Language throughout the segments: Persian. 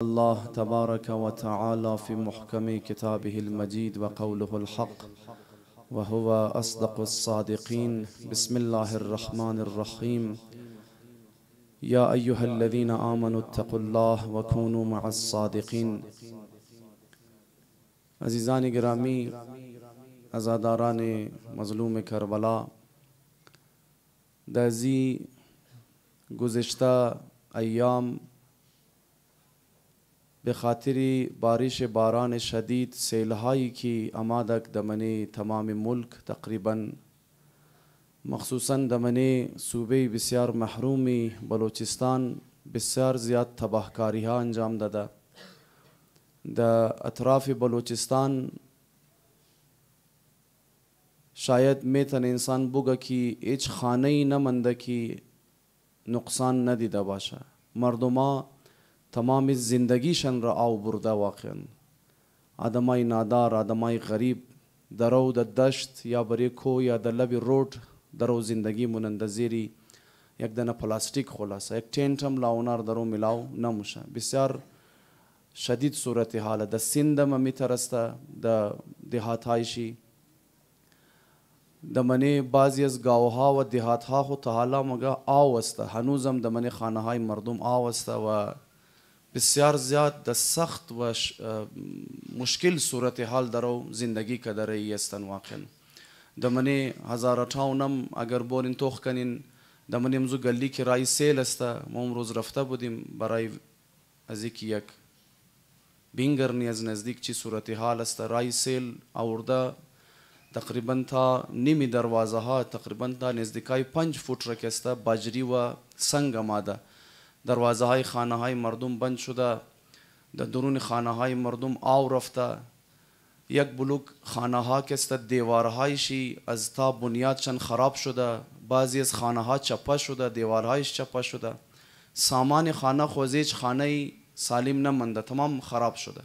الله تبارك وتعالى في محكم كتابه المجيد وقوله الحق وهو أصدق الصادقين. بسم الله الرحمن الرحيم. يا أيها الذين آمنوا اتقوا الله وكونوا مع الصادقين. عزیزان گرامی، عزاداران مظلوم کربلا، دازی گذشته ایام به خاطر بارش باران شدید سیلهایی که آمدک دمنه تمام ملک تقریبا مخصوصا دمنه صوبه بسیار محرومی بلوچستان بسیار زیاد تباهکاری ها انجام داده. در اطراف بلوچستان شاید میتن انسان بگه که هیچ خانه‌ای نمانده که نقصان ندیده باشه. مردما تمام زندگیشان را آب برده. واقعا آدمای نادار، آدمای غریب درو در دشت یا بری کو یا در لب رود درو زندگی مونند زیری یک دانه پلاستیک خلاصه یک تنت هم لاونار درو ملاو نموشه. بسیار شدید صورت حال در سند هم میترسته. در دهاتایشی دمنه بعضی از گاوها و دهاتها خود تا حالا مگه آوسته، هنوزم دمنه خانه های مردم آوسته و بسیار زیاد در سخت و مشکل صورت حال درو زندگی کدره ایستن. واقعا دمنه هزارتاونم اگر بورین توخ کنین دمنه امزو گلی که رای سیل استه. ما امروز رفته بودیم برای از یک بینگرنی از نزدیک چی صورت حال است. رای سیل آورده تقریبا تا نیمی دروازه ها تقریبا تا نزدیکای 5 فوت رکسته باجری و سنگ آمده. دروازه های خانه های مردم بند شده. در درون خانه های مردم آو رفته. یک بلوک خانه ها کسته دیوارهایشی از تا بنیادشان خراب شده. بعضی از خانه ها چپه شده، دیوارهایش چپه شده. سامان خانه خوزیج خانه سالم نمانده، تمام خراب شده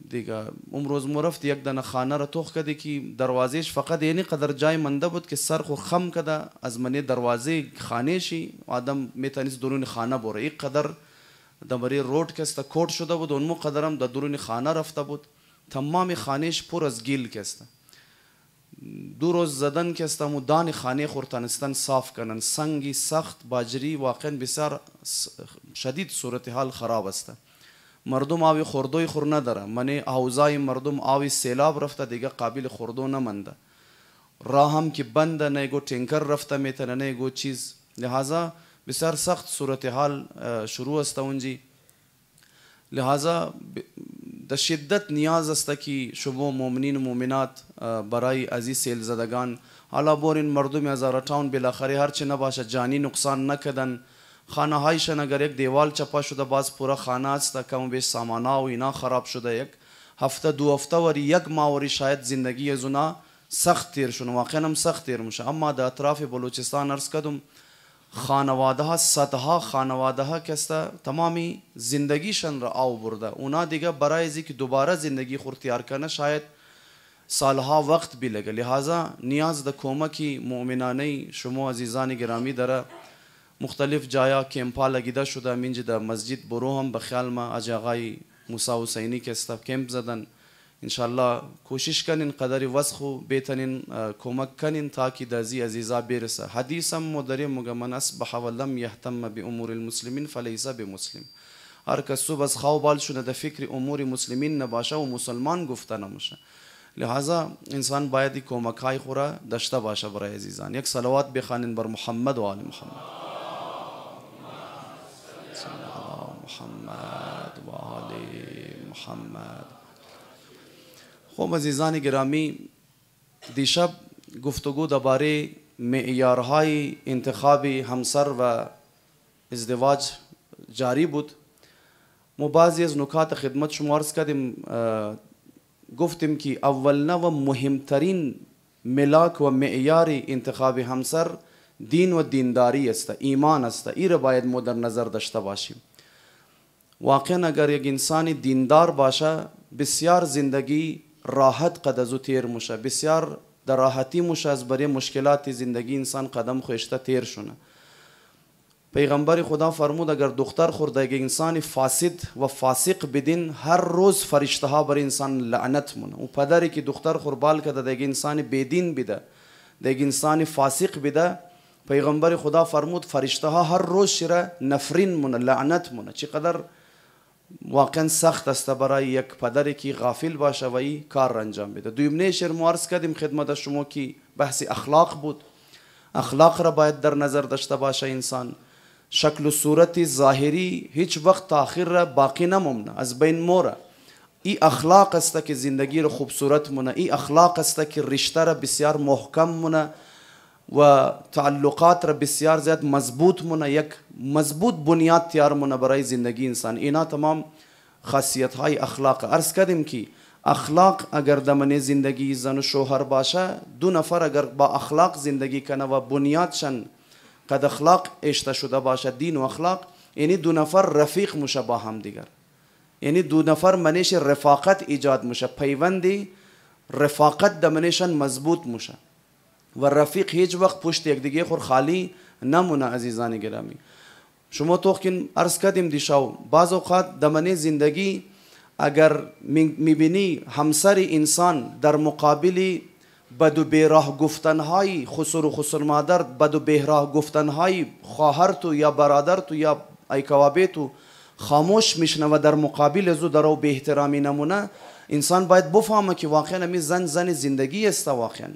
دیگه. امروز مرفت یک دانه خانه را توخ کده که دروازهش فقط یعنی قدر جای منده بود که سر خو خم کده از منی دروازه خانه شی آدم میتونست درون خانه بره. یک قدر دمری روড کسته کوٹ شده بود، اونمو قدرم در درون خانه رفته بود. تمام خانهش پر از گیل کسته. 2 روز زدن کسته مدان خانه خورتانستان صاف کنن. سنگی سخت باجری واقعا بسیار شدید صورت حال خراب است. مردم آوی خوردوی خور نداره. منی حوزای مردم آوی سیلاب رفته دیگه قابل خوردو نمانده. راه هم که بنده، نه گو تنکر رفته میتونه نه گو چیز. لحاظا بسیار سخت صورت حال شروع است اونجی. لحاظا در شدت نیاز است که شما مؤمنین و مؤمنات برای عزیز سیل زدگان حالا بورین مردم هزارتاون بالاخره هرچی نباشه جانی نقصان نکدن. خانه هایشان اگر یک دیوال چپا شده باز پورا خانه است کم بیش سامانا و اینا خراب شده. یک هفته 2 هفته وری یک ماه وری شاید زندگی از اونا سخت تیر شونه. واقعا هم سخت تیر میشه. اما در اطراف بلوچستان عرض کردم خانواده ها صدها خانواده ها کسته تمامی زندگیشان را آو برده. اونا دیگه برای ازی که دوباره زندگی خور تیار کنه شاید سالها وقت بلگه. لحاظا نیاز در کمکی مؤمنانه شما عزیزان گرامی داره. مختلف جایا کمپا لگیده شده. منج در مسجد برو هم بخیال ما اج آقای موسی حسینی که است کمپ زدن. انشالله کوشش کنین قدر وسخو بیتنین کمک کنین تا که دازی عزیزا برسه. حدیثم مدری مگه من اصبح ولم یهتم بامور المسلمین فلیس بمسلم. هر کس صبح از خواب بال شده در فکر امور مسلمین نباشه و مسلمان گفته نمیشه. لہذا انسان باید کمک های خوره داشته باشه. برای عزیزان یک صلوات بخوانین بر محمد و آل محمد. محمد و آل محمد. خب عزیزان گرامی، دیشب گفتگو درباره معیارهای انتخاب همسر و ازدواج جاری بود. ما بعضی از نکات خدمت شما عرض کردیم. گفتیم که اولنا و مهمترین ملاک و معیار انتخاب همسر دین و دینداری است، ایمان است. این را باید ما در نظر داشته باشیم. واقعا اگر یک انسان دیندار باشه بسیار زندگی راحت قد از او تیر موشه. بسیار در راحتی موشه از برای مشکلات زندگی انسان قدم خوشته تیر شونه. پیغمبر خدا فرمود اگر دختر خورد یک انسان فاسد و فاسق بدین هر روز فرشته ها بر انسان لعنت مونه. و پدری که دختر خور بال کرده دیگه انسان بدین بده، دیگه انسان فاسق بده، پیغمبر خدا فرمود فرشته ها هر روز شیره نفرین مونه، لعنت مونه. چقدر واقعا سخت است برای یک پدری که غافل باشه و این کار را انجام بده. دویمنه شعر ما عرض کردیم خدمت شما که بحث اخلاق بود. اخلاق را باید در نظر داشته باشه انسان. شکل و صورت ظاهری هیچ وقت تاخیر را باقی نمونه، از بین موره. این اخلاق است که زندگی را خوبصورت مونه، این اخلاق است که رشته را بسیار محکم مونه و تعلقات را بسیار زیاد مضبوط مونه، یک مضبوط بنیاد تیار مونه برای زندگی انسان. اینا تمام خاصیت های اخلاق. عرض کردیم که اخلاق اگر دمنه زندگی زن و شوهر باشه، دو نفر اگر با اخلاق زندگی کنه و بنیادشان قد اخلاق اشته شده باشه، دین و اخلاق، یعنی دو نفر رفیق میشه با هم دیگر، یعنی دو نفر منش رفاقت ایجاد میشه، پیوندی رفاقت دمنشان مضبوط میشه و رفیق هیچ وقت پشت یک دیگه خور خالی نمونه. عزیزان گرامی، شما توقین عرض کردیم دیشاو، بعض اوقات دمنه زندگی اگر میبینی همسر انسان در مقابل بد و بیراه گفتنهای خسر و خسر مادر، بد و بیراه گفتنهای خواهر تو یا برادر تو یا ایکوابه تو خاموش میشنه و در مقابل زو درو به احترامی نمونه، انسان باید بفهمه که واقعا می زن زندگی است. واقعا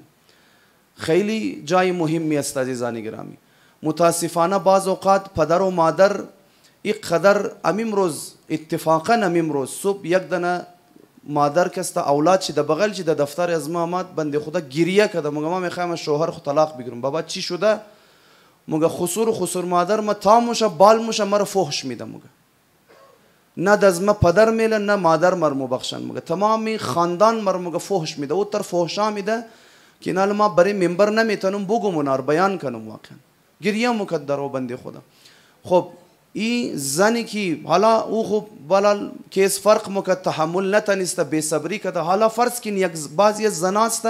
خیلی جای مهمی است عزیزان گرامی. متاسفانه بعض اوقات پدر و مادر اینقدر امروز اتفاقا امروز صبح یک دنه مادر کسته اولاد چی در بغل چی در دفتر از ما آمد، بنده خدا گریه کرده، مگه ما میخوایم شوهر خود طلاق بگیرم. بابا چی شده؟ مگه خسور مادر ما تاموشه بال موشه مرا فحش میده، مگه نه از ما پدر میله نه مادر مرمو بخشن، مگه تمامی خاندان مرمو فحش میده. او تر فحشا میده که نال ما برای منبر نمیتونم بگم و بیان کنم. واقعا گریه مکد در او بنده خدا. خب این زنی که حالا او خوب بالا کیس فرق مکد تحمل نتنسته بے صبری کده، حالا فرض کن یک بعضی زناست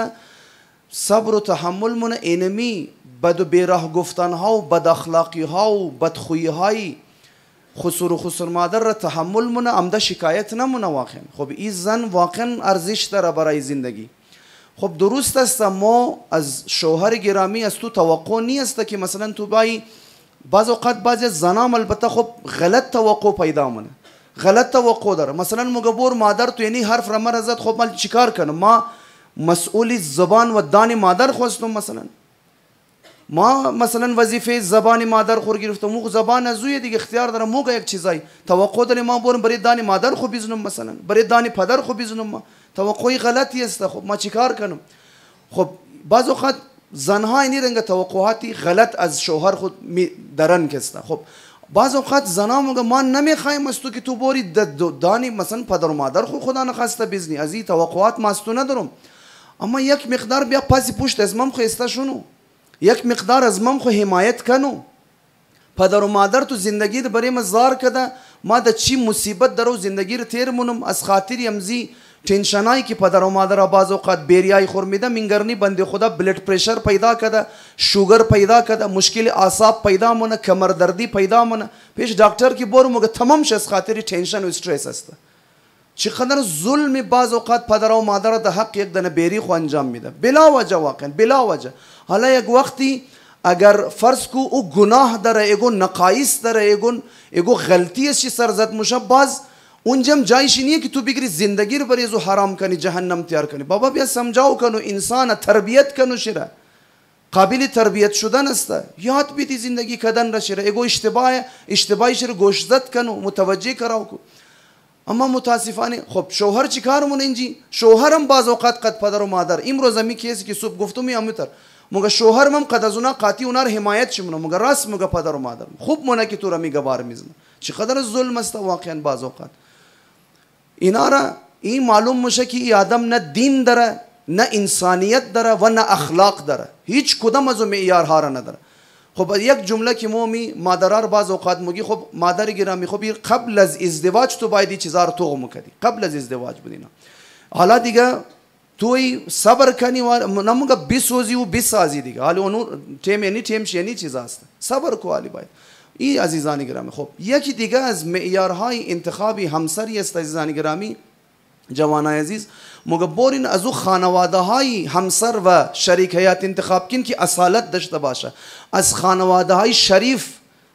صبر و تحمل مونه اینمی بد و بیراه گفتن ها و بد اخلاقی ها و بدخویی های خسر مادر را تحمل مونه، عمده شکایت نمونه. واقعا خب این زن واقعا ارزش داره برای زندگی. خب درست است ما از شوهر گرامی از تو توقع نیست که مثلا تو بای بعض اوقات بعضی زنام البته خب غلط توقع پیدا مونه، غلط توقع داره. مثلا مگبور مادر تو یعنی حرف را مرا زد، خب من چیکار کنم؟ ما مسئول زبان و دان مادر خواستم، مثلا ما مثلا وظیفه زبان مادر خور گرفتم، مو زبان ازوی دیگه اختیار دارم، موگه یک چیزای توقع دارم ما برم برای دان مادر خو بزنم، مثلا برای دان پدر خو بزنم، ما توقعی غلطی است. خب ما چیکار کنم؟ خب بعض وقت زنها اینی رنگ توقعاتی غلط از شوهر خود درن کسته. خب بعض اوقات زنها میگه ما نمیخوایم از تو که تو بری دانی مثلا پدر و مادر خود خدا نخواسته بزنی، از این توقعات ما از تو ندارم، اما یک مقدار بیا پسی پشت از من خواسته شونو، یک مقدار از من خو حمایت کنو. پدر و مادر تو زندگی رو برای مزار کده، ما د چی مصیبت درو زندگی رو تیر مونم از خاطر یمزی تنشنایی که پدر و مادر بعض اوقات بیریای خور میده، منگرنی بنده خدا بلد پریشر پیدا کده، شوگر پیدا کده، مشکل اعصاب پیدا مونه، کمر دردی پیدا مونه، پیش دکتر کی برو مگه تمام ش از خاطر تنشن و استرس است. چقدر ظلم بعض اوقات پدر و مادر د حق یک دنه بیری خو انجام میده بلا وجه، واقعا بلا وجه. حالا یک وقتی اگر فرض کو او گناه داره، ایگو نقایص داره، ایگو غلطی است سرزد مشه، باز اونجام جایش نیه که تو بگیری زندگی رو بریزو حرام کنی، جهنم تیار کنی. بابا بیا سمجاو کنو، انسان تربیت کنو، شیره قابل تربیت شدن است، یاد بیتی زندگی کدن را شیره. ایگو اشتباهی شیره گوشزد کنو، متوجه کراو کو. اما متاسفانه خب شوهر چی کارمون اینجی؟ شوهرم بعض اوقات قد پدر و مادر امروز می کسی که صبح گفتم میامتر مگه شوهرم قد از اونا قاطی اونا رو حمایت شمونه، مگه راست مگه پدر و مادر خوب مونه که تو را میگه بار میزنه. چقدر ظلم است واقعا بعض اوقات. اینا را این معلوم میشه که این آدم نه دین داره، نه انسانیت داره و نه اخلاق داره، هیچ کدام از معیارها را نداره. خب یک جمله که مومی مادرار بعض اوقات میگی، خب مادر گرامی خب قبل از ازدواج تو باید چیزا رو تو میکردی، قبل از ازدواج بدینا. حالا دیگه توی صبر کنی و نموگه بسوزی و بسازی دیگه. حالا اونو تیم یعنی چیز است، صبر کو. حالی باید این عزیزان گرامی. خب یکی دیگه از معیارهای انتخابی همسری است عزیزان گرامی، جوانای عزیز، مگه برین از او خانواده های همسر و شریک حیات انتخاب کن که اصالت داشته باشه. از خانواده های شریف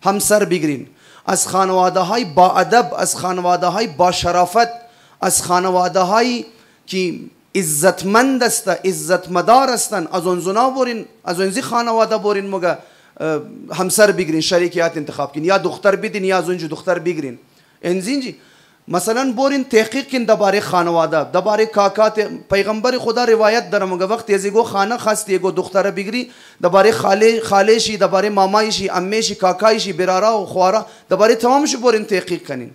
همسر بگیرین، از خانواده های با ادب، از خانواده های با شرافت، از خانواده های که عزتمند است، عزت مدار هستند، از اون زنا برین، از اونزی خانواده برین مگه همسر بگیرین، شریک حیات انتخاب کن، یا دختر بدین یا از اونجا دختر بگیرین. انزینجی مثلا برین تحقیق کن درباره خانواده، درباره کاکات. پیغمبر خدا روایت داره مگه وقتی از ایگو خانه خستی ایگو دختر بگیری، درباره خاله شی، درباره مامای شی، عمه شی، کاکای شی، برارا و خوارا، درباره تمامش برین تحقیق کنین.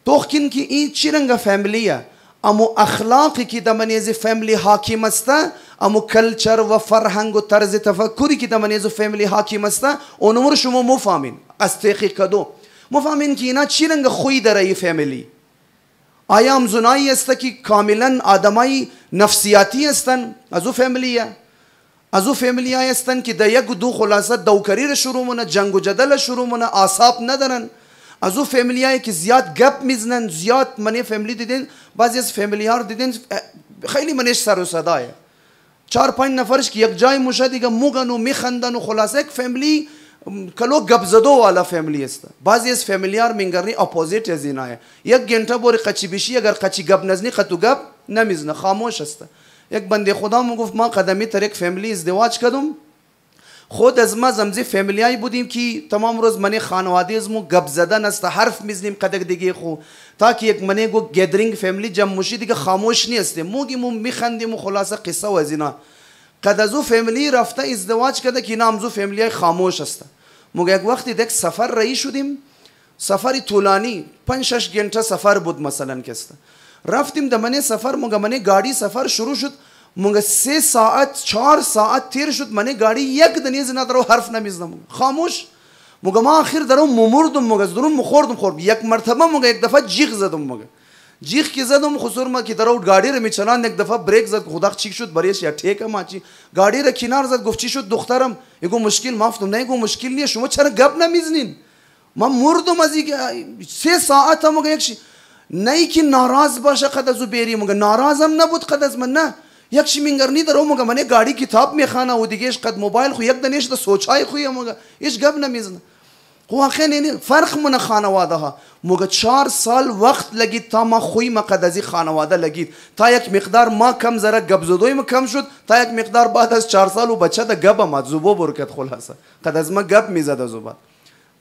توخکن که این چی رنگ فامیلیه، امو اخلاقی که دمنی از فامیلی حاکم است، امو کلچر و فرهنگ و طرز تفکری که دمنی از فامیلی حاکم است، اونمور شما مفهمین از تحقیق کدو مفهمین که اینا چی رنگ خوی داره ای فامیلی. آیا هم زنایی است که کاملا آدمای نفسیاتی هستن، از او فامیلیه. از او فامیلی هستن که در یک دو خلاصه دوکری شروع مونه، جنگ و جدل شروع مونه، اعصاب ندارن. از او فامیلی که زیاد گپ میزنن، زیاد. منی فامیلی دیدین، بعضی از فامیلی ها دیدین خیلی منش سر و صدایه، 4-5 نفرش که یک جای موشه دیگه موگن و میخندن و خلاصه یک فامیلی کلو گپ زدو والا فامیلی است. بعضی از فامیلی ها منگرنی اپوزیت از اینه، یک گنٹه بوری قچی بشی اگر قچی گپ نزنی خطو گپ نمیزنه، خاموش است. یک بنده خدا میگفت ما قدمی تر یک فامیلی ازدواج کردم، خود از ما زمزی فامیلیایی بودیم که تمام روز منی خانواده از مو گپ زدن است، حرف میزنیم قدک دیگه خو، تا که یک منی گو گدرینگ فامیلی جمع مشی دیگه خاموش نیستیم، موگیم و میخندیم و خلاصه قصه و از اینا. قد از او فامیلی رفته ازدواج کرده که اینا همزو فامیلی خاموش است. موگه یک وقتی یک سفر رایی شدیم، سفری طولانی 5-6 گنٹه سفر بود مثلا کسته. رفتیم دمنی سفر، موگه منی گاڑی سفر شروع شد، موگه 3 ساعت 4 ساعت تیر شد، منی گاڑی یک دنیز ندارو حرف نمیزنم، خاموش. موگه ما آخر درو ممردم، موگه درو مخوردم خورد. یک مرتبه موگه یک دفعه جیغ زدم، موگه جیغ کی زدم خسور ما که درو گاڑی رو میچنان، یک دفعه بریک زد، خدا چیک شد بریش یا ٹھیک ما چی گاڑی رو کنار زد، گفت چی شد دخترم؟ یگو مشکل مافتم. نه یگو مشکل نیه، شما چرا گپ نمیزنین؟ ما مردم از اینکه 3 ساعت موگه یک نه که ناراض باشه قد ازو بری، موگه ناراضم نبود قد از من، نه یک چی منگرنی درو موگه من گاڑی کتاب میخوانه و دیگهش قد موبایل خو یک دنیش ده سوچای خویه، موگه هیچ گپ نمیزنه. خو آخر یعنی فرق من خانواده ها. موگه 4 سال وقت لگید تا ما خوی ما قد ازی خانواده لگید، تا یک مقدار ما کم زره گپ زدوی ما کم شد، تا یک مقدار بعد از 4 سال و بچه ده گپ ما زوبو برکت خلاصه قد از ما گپ میزد زوبات.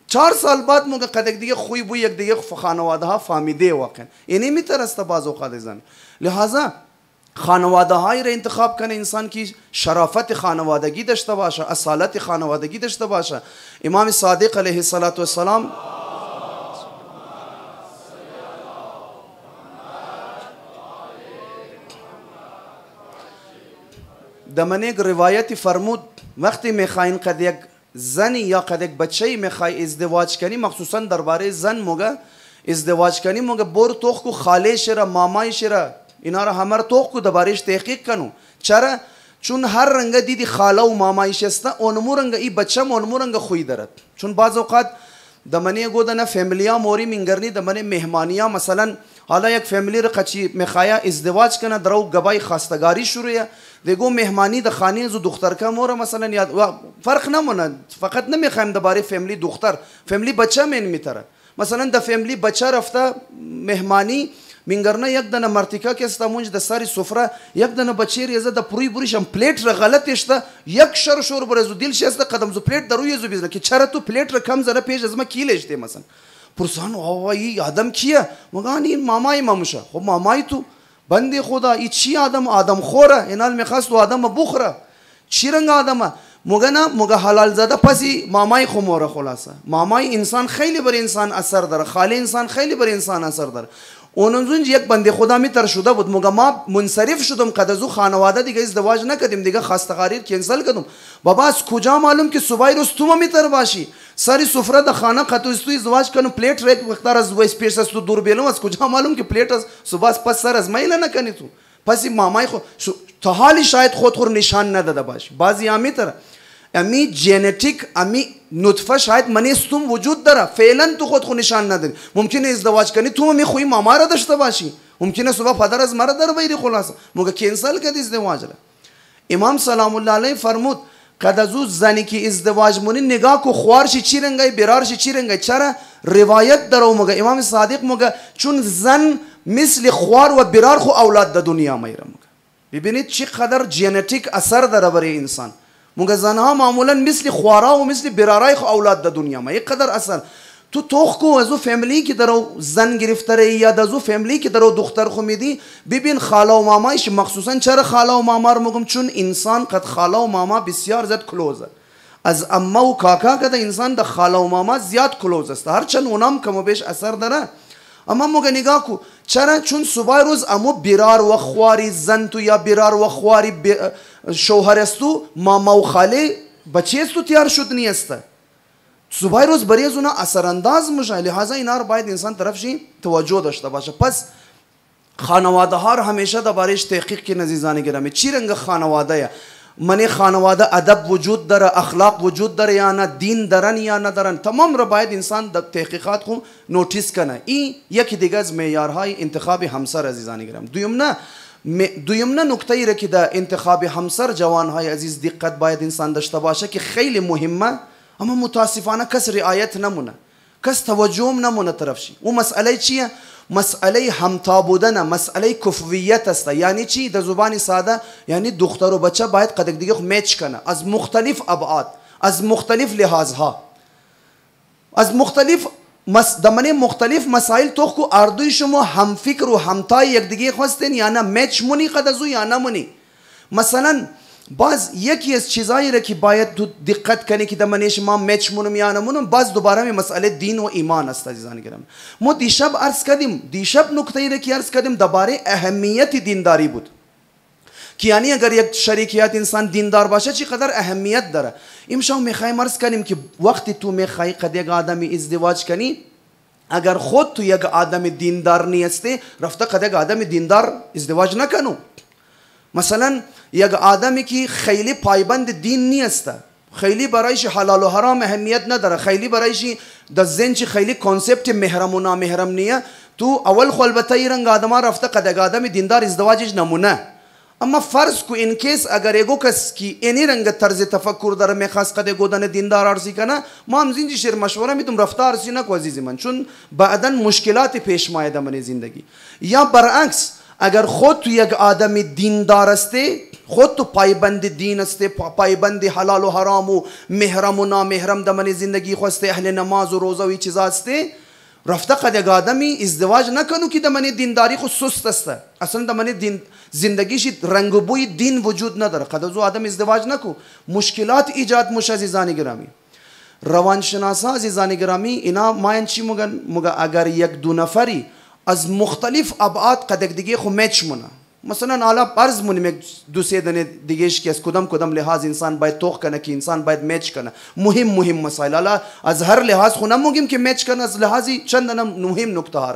4 سال بعد موگه قد دیگه خوی بو یک دیگه خانواده ها فهمیده واقعا. اینی میترسته باز اوقات زن. لہذا خانواده های را انتخاب کنه انسان کی شرافت خانوادگی داشته باشه، اصالت خانوادگی داشته باشه. امام صادق علیه السلام دمنه یک روایتی فرمود وقتی میخواین قد یک زنی یا قد یک بچه میخوای ازدواج کنی، مخصوصا درباره زن موگه ازدواج کنی، موگه بور توخ کو خالش را، مامایش را، اینا را همه را توخ کو دربارهش تحقیق کنو. چرا؟ چون هر رنگ دیدی خاله و مامایش است، اونمو رنگ ای بچه اونمو رنگ خوی دارد. چون بعض اوقات دمنه گودن فامیلیا موری منگرنی دمنه مهمانیا، مثلا حالا یک فامیلی را قچی میخوایا ازدواج کنه، درو گبای خواستگاری شروعه دیگو مهمانی د خانه زو دختر کا مور مثلا یاد فرق نمونه، فقط نمیخوایم درباره فامیلی دختر، فامیلی بچه من میتره. مثلا د فامیلی بچه رفته مهمانی منگرنه یک دنه مرتیکا که استمونج د ساری سفره یک دنه بچه ریزه د پروی بریشم پلیت را غلط اشته، یک شور برزو دل شسته قدم زو پلیت دروی زو بیزنه که چرا تو پلیت را کم زره پیش از ما کی لشته مثلا پرسان آوایی آدم کیه؟ مگان این مامای ماموشه. خب مامای تو بنده خدا ای چی آدم خوره، اینال میخواست تو آدم بخوره. چی رنگ آدمه؟ مگه نه مگه حلال زده پسی مامای خموره. خلاصه مامای انسان خیلی بر انسان اثر داره، خاله انسان خیلی بر انسان اثر داره. اونجونج یک بنده خدا میتر شده بود، مگه ما منصرف شدم قد از او خانواده دیگه ازدواج نکردیم، دیگه خواستگاری کنسل کردم. بابا از کجا معلوم که صبح روز تو میتر باشی سری سفره د خانه قطو استو ازدواج کنم پلیت ریک وقتار از ویس پیش از تو دور بیلم، از کجا معلوم که پلیت از صبح پس سر از میل نکنی تو پسی مامای خود تا حالی شاید خود خور نشان نداده باش. بعضی هم میتر امی ژنتیک امی نطفه شاید من استم وجود داره، فعلا تو خود نشان نداری. ممکنه ازدواج کنی تو می خوی ماما را داشته باشی، ممکنه صبح پدر از مرا در بیری، خلاص مگه کنسل کردی ازدواج را. امام سلام الله علیه فرمود قد از او زنی که ازدواج مونی نگاه کو خوارشی چی رنگای برارشی چی رنگای. چرا؟ روایت داره مگه امام صادق مگه چون زن مثل خوار و برار خو اولاد در دنیا میره. مگه ببینید چقدر ژنتیک اثر داره برای انسان. مگه زنها معمولا مثل خوارا و مثل برارای خو اولاد در دنیا ما یک قدر اثر. تو توخ کو از او فامیلی که درو زن گرفتاره یا از او فامیلی که درو دختر خو میدی ببین خاله و مامایش. مخصوصا چرا خاله و ماما رو میگم؟ چون انسان قد خاله و ماما بسیار زیاد کلوزه. از اما و کاکا کده انسان در خاله و ماما زیاد کلوز است، هرچند اونام کم و بیش اثر داره. اما مگه نگاه کو چرا؟ چون صبح روز امو برار و خواری زن تو یا برار و خواری شوهر استو ماما و خاله بچه استو تیار شد نیسته. صبح روز بری از اونا اثر انداز میشه. لحاظا اینا رو باید انسان طرفش توجه داشته باشه. پس خانواده ها رو همیشه دربارش تحقیق کنید عزیزان گرامی. چی رنگ خانواده یا من خانواده ادب وجود داره، اخلاق وجود داره یا نه، دین دارن یا ندارن، تمام رو باید انسان در تحقیقات خو نوتیس کنه. این یکی دیگه از معیارهای انتخاب همسر عزیزان گرامی. دویم نکته ای را که در انتخاب همسر جوانهای عزیز دقت باید انسان داشته باشه که خیلی مهمه، اما متاسفانه کس رعایت نمونه، کس توجه نمونه طرفشی. او مسئله چیه؟ مسئله همتا بودن، مسئله کفویت است. یعنی چی؟ در زبان ساده یعنی دختر و بچه باید قدک دیگه میچ کنه از مختلف ابعاد، از مختلف لحاظها، از مختلف دمنه مختلف مسائل تو کو اردوی شما هم فکر و همتای یک دیگه خواستین یا نه میچ مونی قد ازو یا نه مونی. مثلا باز یکی از چیزایی را که باید تو دقت کنی که دمنه شما میچ مونم یا نه مونم، باز دوباره می مسئله دین و ایمان است عزیزان گرامی. ما دیشب عرض کردیم، دیشب نکته ای را که عرض کردیم درباره اهمیت دینداری بود که یعنی اگر یک شریکیت انسان دیندار باشه چقدر اهمیت داره. امشب میخوایم عرض کنیم که وقتی تو میخوای قد یک آدمی ازدواج کنی، اگر خود تو یک آدم دیندار نیستی رفته قد یک آدم دیندار ازدواج نکنو. مثلا یک آدمی که خیلی پایبند دین نیسته، خیلی برایش حلال و حرام اهمیت نداره، خیلی برایش در ذهن خیلی کنسپت محرم و نامحرم نیه، تو اول خو البته این رنگ آدم رفته قد یک آدم دیندار ازدواجش نمونه. اما فرض کو این کیس اگر ایگو کس کی اینی رنگ طرز تفکر داره میخواست قد گودن دیندار آرزی کنه، ما هم زینجی شیر مشوره میدم رفته آرزی نکو عزیزی من، چون بعدا مشکلات پیش مایده من زندگی. یا برعکس اگر خود تو یک آدم دیندار استه، خود تو پایبند دین استه، پایبند حلال و حرام و محرم و نامحرم دمن زندگی خواسته، اهل نماز و روزه و این چیزا استه، رفته قد یک آدمی ازدواج نکنو که دمن دینداری خود سست استه، اصلا دمن دین زندگیش رنگ و بوی دین وجود نداره، قد از او آدم ازدواج نکو، مشکلات ایجاد مش عزیزان گرامی. روانشناسا عزیزان گرامی اینا ماین چی مگن اگر یک دو نفری از مختلف ابعاد قد دیگه خو میچ مونه، مثلا حالا فرض مونیم یک دو سه دنه دیگهش که از کدام لحاظ انسان باید توخ کنه که انسان باید میچ کنه، مهم مسائل، حالا از هر لحاظ خو نمیگیم که میچ کنه، از لحاظی چند دنه مهم نکته ها.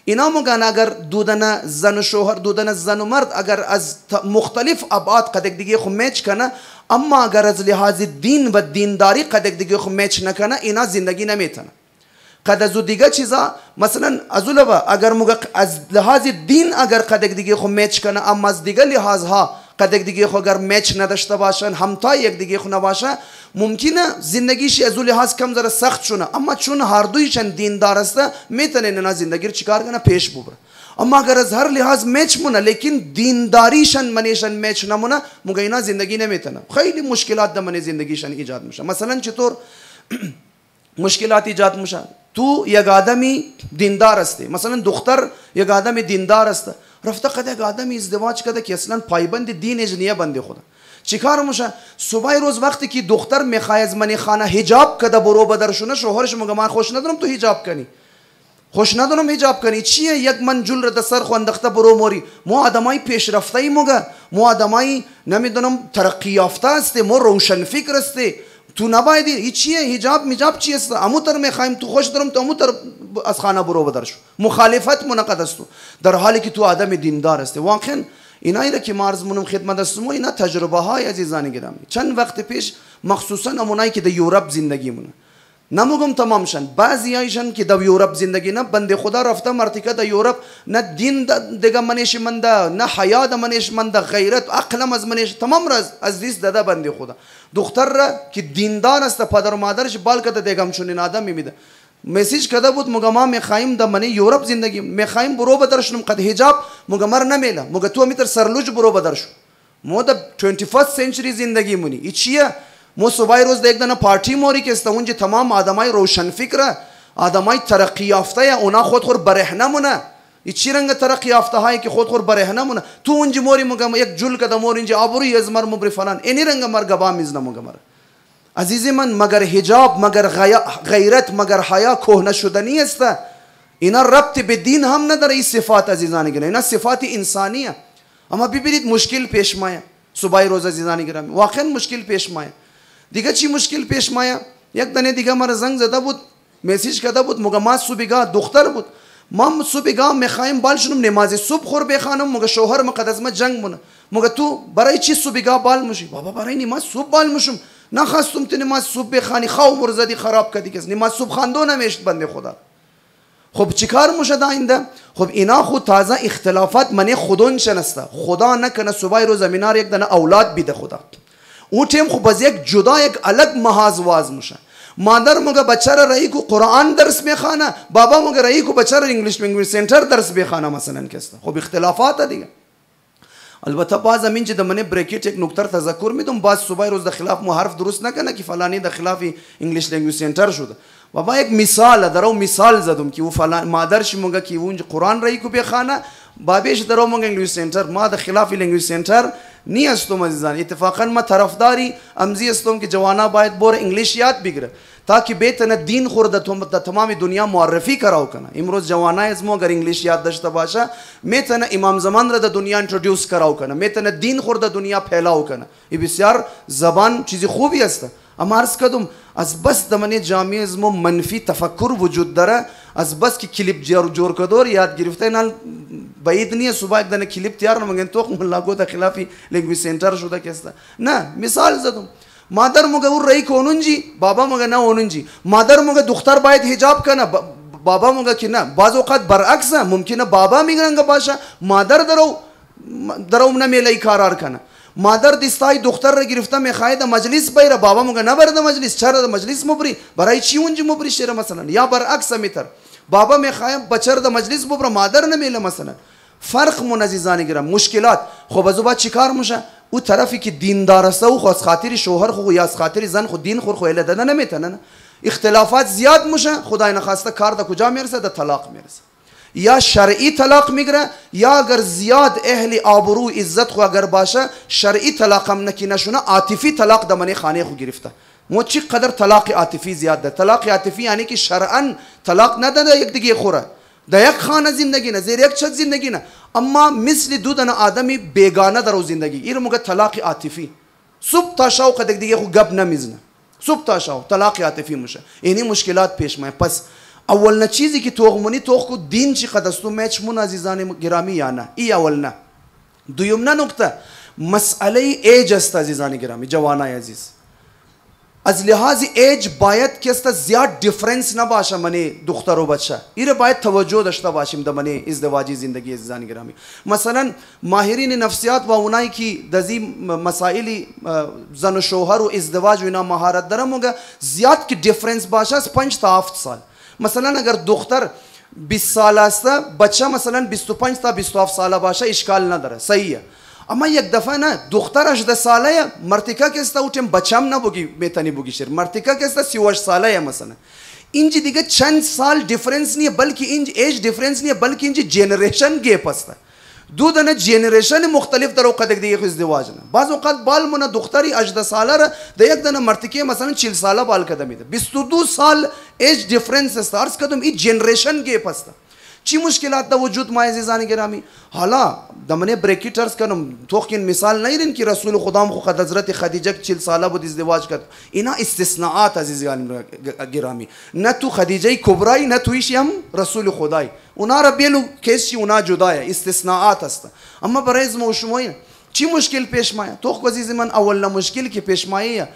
اینا میگن اگر دو دنه زن و شوهر، دو دنه زن و مرد اگر از مختلف ابعاد قد دیگه خو میچ کنه، اما اگر از لحاظ دین و دینداری قد دیگه خو میچ نکنه، اینا زندگی نمیتونه. قد از دیگه چیزا مثلا ازولبا اگر از لحاظ دین اگر قد دیگه خو میچ کنه، اما از دیگه لحاظ ها قد دیگه خو اگر میچ نداشته باشن، همتای یک دیگه خو نباشه، ممکنه زندگیش از لحاظ کم ذره سخت شونه، اما چون هر دویشن دیندار است میتونه اینا زندگی رو چیکار کنه پیش ببره. اما اگر از هر لحاظ میچ مونه لیکن دینداریشن منیشن میچ نمونه، مگه اینا زندگی نمیتونه، خیلی مشکلات در من زندگیشن ایجاد میشه. مثلا چطور مشکلات ایجاد میشه؟ تو یک آدمی دیندار استی، مثلا دختر یک آدم دیندار است، رفته قد یک آدمی ازدواج کرده که اصلا پایبند دینش نیه بنده خدا، چیکار میشه؟ صبح روز وقتی که دختر میخواد از من خانه حجاب کده برو بدرشونه، شوهرش میگه من خوش ندارم تو حجاب کنی، خوش ندارم حجاب کنی، چیه یک منجول را دسر خو انداخته برو موری. ما آدمای پیشرفته ای موگه، ما آدمای نمیدونم ترقی یافته است، ما روشن فکر است، تو نباید این چیه حجاب میجاب چیه است، امو تر میخوایم تو خوش دارم تو امو تر از خانه برو بدرشو، مخالفت منعقد است، در حالی که تو آدم دیندار است. واقعا اینایی را که ما عرض منم خدمت هستم اینا تجربه های عزیزان گرامی. چند وقت پیش مخصوصا همونایی که در یورپ زندگی مونه، نمیگم تمامشن، بعضی هایشن که در یورپ زندگی نه، بنده خدا رفته مرتکه در یورپ نه دین دیگه منش منده، نه حیا د منش منده، غیرت عقلم از منش تمام راز از دیس داده بنده خدا. دختر را که دیندار است پدر و مادرش بال کده دیگم چونین آدم میمیده. مسیج کده بود مگه ما میخوایم در من یورپ زندگی میخوایم برو بدرشنم قد حجاب مگه مر نمیله مگه تو میتر سرلوج برو بدرشو. ما در 21st century زندگی مونی. ای چیه؟ ما صبح روز یک دانه پارتی موری که است اونجا تمام آدمای روشن فکره، آدمای ترقی یافته اونا خود برهنه مونه. ای چی رنگ ترقی یافته هایی که خود برهنه مونه؟ تو اونجا موری مگه یک جول کده مور اینجا آبروی از مر مبر فلان اینی رنگ مر گبا میزنه مگه مر. عزیزی من مگر حجاب مگر غیرت مگر حیا کهنه شدنی است. اینا ربط به دین هم نداره. این صفات عزیزان گرامی اینا صفات انسانیه. اما ببینید مشکل پیش میاد صبح روز عزیزان گرامی، واقعا مشکل پیش میاد. دیگه چی مشکل پیش میاد؟ یک دنه دیگه مرا زنگ زده بود، میسیج کرده بود مگه ما صبحگاه دختر بود، ما صبحگاه میخوایم بالشونم نماز صبح خور بخوانم مگه شوهر مقدس ما جنگ مونه. مگه تو برای چی صبحگاه بال میشی؟ بابا برای نماز صبح بال میشم، نخواستم تو نماز صبح بخوانی، خو مرزدی خراب کردی کس نماز صبح خواندو نمیشت بنده خدا. خب چیکار میشه آینده؟ خب اینا خود تازه اختلافات من خودون شناسته. خدا نکنه صبح روز زمینار یک دنه اولاد بیده خدا. اون تیم خب باز یک جدا یک الگ محاذ واز میشه. مادر مگه بچه را رایی کو قرآن درس میخوانه، بابا مگه رایی کو بچه را انگلیش لنگویج سنتر درس بخوانه مثلا کسته. خب اختلافات دیگه. البته باز همین چې د منې بریکټ یک نکته تذکر میدم، باز صبح روز د خلاف مو حرف درست نکنه که فلانی د خلاف انگلیش لنگویج سنتر شده. بابا یک مثال درو مثال زدم که او فلان مادرش مگه که اونج قرآن رایی کو بخوانه، بابیش درو مگه انگلیش سنتر. ما د خلاف لنگویج سنتر نیستم عزیزان. اتفاقا ما طرفداری امزی هستم که جوانا باید بور انگلیش یاد بگیره تاکه بهتن دین خورده تمام دنیا معرفی کراو کنه. امروز جوانای از ما اگر انگلیش یاد داشته باشه میتونه امام زمان را در دنیا انترودیوس کراو کنه، میتونه دین خورده دنیا پھیلاو کنه. این بسیار زبان چیزی خوبی است. اما عرض کردم از بس دمنی جامعه از ما منفی تفکر وجود داره، از بس که کلیپ جور کدور یاد گرفته نال بعید نیست صبح یک دانه کلیپ تیار نمیگن تو ملاقات در خلافی لنگویج سنتر شده کسته. نه مثال زدم. مادر مگه اون رئی کونونجی، بابا مگه نه اونونجی. مادر مگه دختر باید حجاب کنه، بابا مگه که نه. بعض اوقات برعکسه، ممکنه بابا میگرنگه باشه مادر درو نمیلی کارار کنه. مادر دستای دختر را گرفته میخواد در مجلس بیره، بابا مگه نبره در مجلس. چرا در مجلس مبری؟ برای چی اونجا مبری شیره مثلا؟ یا برعکس میتر بابا میخواد بچه در مجلس ببره مادر نمیله مثلا. فرق من عزیزان گرام مشکلات. خب از بعد چیکار میشه؟ او طرفی که دیندار است او خاص خاطر شوهر خو یا خاطر زن خود دین خور خو اله دادن نمیتونه. اختلافات زیاد میشه، خدای نخواسته کار در کجا میرسه؟ در طلاق میرسه. یا شرعی طلاق میگیره یا اگر زیاد اهل آبرو عزت خو اگر باشه شرعی طلاق هم نکی نشونه عاطفی طلاق در من خانه خو گرفته. مو چی قدر طلاق عاطفی زیاد ده. طلاق عاطفی یعنی که شرعا طلاق نداده یک دیگه خوره، در یک خانه زندگی نه، زیر یک چت زندگی نه، اما مثل دو دانه آدمی بیگانه در زندگی. این موقع طلاق عاطفی. صبح تا شب قد دیگه خو گپ نمیزنه، صبح تا شب طلاق عاطفی میشه. اینی مشکلات پیش میاد. پس اول چیزی که توغمونی توغ کو دین چی قدستو میچ من عزیزان گرامی یا نه. ای اول نه. دویم نه نکته مسئله ایج است عزیزان گرامی جوانای عزیز. از لحاظ ایج باید که است زیاد دیفرنس نباشه منی دختر و بچه. ایره باید توجه داشته باشیم در منی ازدواجی زندگی عزیزان گرامی. مثلا ماهرین نفسیات و اونایی که دزی مسائل زن و شوهر و ازدواج و اینا مهارت دارن موقع زیاد که دیفرنس باشه از 5 تا 7 سال. مثلا اگر دختر 20 سال است بچه مثلا 25 تا 27 ساله باشه اشکال نداره، صحیحه. اما یک دفعه نه دختر 18 ساله مرتکه که است اوتم بچم نبوگی میتونی بوگی شیر مرتکه که است 38 ساله مثلا. اینج دیگه چند سال دیفرنس نیه بلکه اینج ایج دیفرنس نیه بلکه اینج جنریشن گیپ است. دو دانه جنریشن مختلف در اوقات دیگه ازدواج نه. بعض اوقات بال مون دختری 18 ساله را در یک دانه مرتکه مثلا 40 ساله بال کده میده. 22 سال ایج دیفرنس است. عرض کردم این جنریشن گیپ است. چی مشکلات در وجود ما عزیزان گرامی. حالا دمنه بریکیت ارز کنم تو که مثال نیرین که رسول خدا خو خد حضرت خدیجه 40 ساله بود ازدواج کرد. اینا استثناءات عزیزان گرامی. نه تو خدیجه کبرای نه تویش هم رسول خدای. اونا را بیلو کسی اونا جدایه استثناءات است. اما برای ما و شما چی مشکل پیش میاد؟ تو خو عزیز من اول مشکل که پیش میاد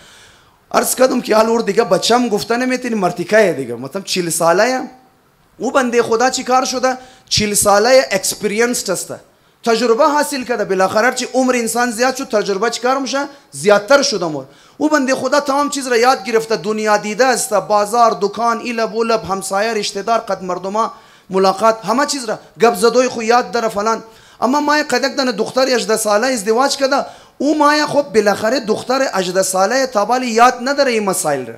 عرض کردم که حال اور دیگه بچم گفته نمیتونی مرتیکه دیگه مثلا 40 ساله او بنده خدا چی کار شده 40 ساله اکسپریانس است تجربه حاصل کرده بالاخره چی عمر انسان زیاد شد تجربه چی کار میشه زیادتر شده مور او بنده خدا تمام چیز را یاد گرفته دنیا دیده است بازار دکان ایلب ولب همسایه رشتہ دار قد مردما ملاقات همه چیز را گپ زدوی خو یاد داره فلان اما ما قدک دن دختر 18 ساله ازدواج کرده او ما خب بالاخره دختر 18 ساله تابالی یاد نداره این مسائل را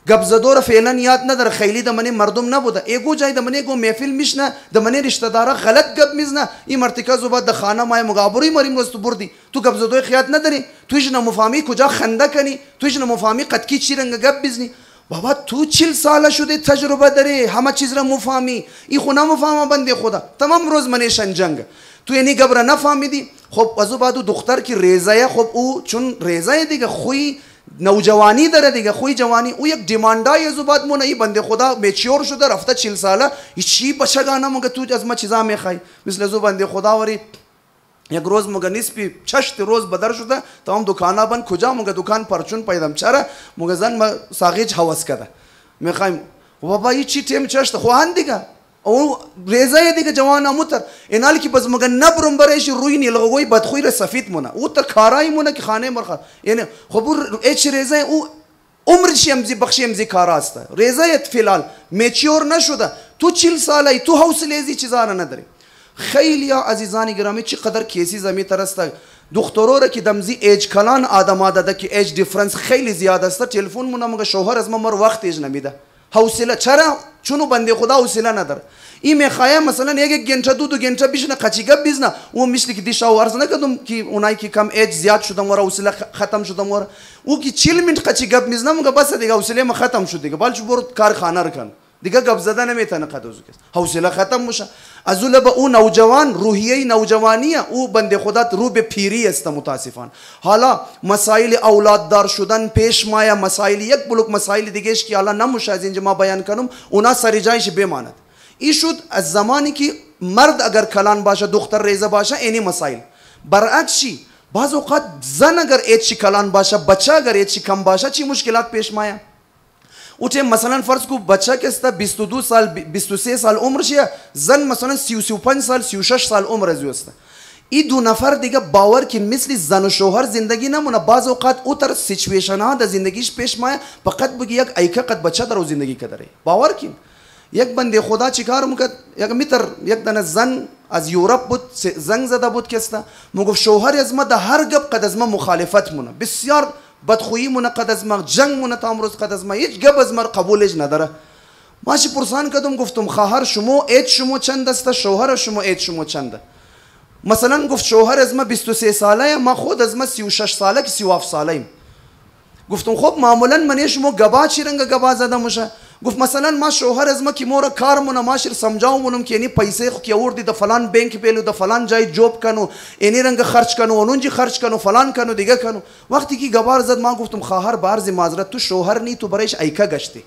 گپ زدو را فعلا یاد نداره خیلی دمنه مردم نبوده ایگو جای دمنه گو محفل میشنه دمنه رشتہ دارا غلط گپ میزنه این مرتکز بعد د خانه مای مقابری مریم روز تو بردی تو گپ زدو خیات نداری تویش نمفهمی کجا خنده کنی تویش نمفهمی قد کی چی رنگ گپ بزنی بابا تو 40 ساله شده تجربه داری همه چیز را مفهمی این خو نمفهمه بنده خدا تمام روز منیشن جنگ تو یعنی گپ را نفهمیدی خب ازو بعدو دختر کی ریزه خب او چون ریزه دیگه خوی نوجوانی داره دیگه خوی جوانی او یک دیماندای ازو بعد مون ای بنده خدا میچور شده رفته 40 ساله هیچی بچگانه مگه تو از ما چیزا میخوای مثل ازو بنده خدا وری یک روز مگه نسبی چشت روز بدر شده تمام دکانا بند کجا مگه دکان پرچون پیدام چرا مگه زن ما ساقیج حواس کرده میخوایم بابا این چی تیم چشت خو هن دیگه او ریزه دیگه جوان اموتر اینالی که بس مگه نبرم برایش روی نیلغوی بدخوی را سفید مونه او تا کارای مونه که خانه مرخ یعنی خب اچ ریزه او عمرش امزی بخشی امزی کارا است ریزه فعلا میچور نشده تو 40 ساله تو حوصله ازی چیزا را نداری خیلی عزیزان گرامی چقدر کیسی زمین ترسته دخترو را که دمزی ایج کلان آدم داده که ایج دیفرنس خیلی زیاد است تلفن مونه مگه شوهر از ما مر وقت ایج نمیده حوصله چرا چونو بنده خدا حوصله نداره این میخواه مثلا یک گنچه دو گنچه بیشنه قچیگه بیزنه او مثل که دیشا ورز نکردم که اونایی که کم ایج زیاد شدم ورا حوصله ختم شدم ورا او که 40 منت قچیگه میزنه مگه بس دیگه حوصله ما ختم شد دیگه بالش برو کارخانه رکن دیگه گپ زدن نمیتونه قدوز کس حوصله ختم میشه ازول به اون نوجوان روحیه نوجوانیه او بنده خدا رو به پیری است متاسفانه حالا مسائل اولاد دار شدن پیش مایا مسائل یک بلوک مسائل دیگه که حالا نمیشه از اینجا ما بیان کنم اونا سر جایش بماند این شد از زمانی که مرد اگر کلان باشه دختر ریزه باشه اینی مسائل برعکس چی بعض اوقات زن اگر ایچ کلان باشه بچه اگر ایچ کم باشه چی مشکلات پیش مایا اوته مثلا فرض کو بچه که است 22 سال 23 سال عمرشه زن مثلا 35 سال 36 سال عمر از است این دو نفر دیگه باور که مثل زن و شوهر زندگی نمونه بعض اوقات او تر سیچویشن ها در زندگیش پیش میاد فقط بگی یک ایکه قد بچه در زندگی کداره باور کن یک بنده خدا چیکار میکرد یک میتر یک دانه زن از یورپ بود زنگ زده بود که است میگفت شوهر از ما در هر گپ قد از ما مخالفت مونه بسیار بدخویی مونه قد از ما جنگ مونه تا امروز قد از ما هیچ گپ از ما قبولش نداره ماشی پرسان کردم گفتم خواهر شما ایج شما چند است شوهر شما ایج شما چنده مثلا گفت شوهر از ما 23 ساله ما خود از ما 36 ساله که 37 ساله ایم گفتم خب معمولا من شما گبا چی رنگ گبا زده میشه گفت مثلا ما شوهر از ما که مورا کار مونه ماشر سمجاومونم که یعنی پیسه خو که آوردی د فلان بانک بیلو د فلان جای جوب کنو اینی رنگ خرج کنو اونجی خرج کنو فلان کنو دیگه کنو وقتی که گبار زد ما گفتم خواهر بارز معذرت تو شوهر نی تو برایش ایکا گشتی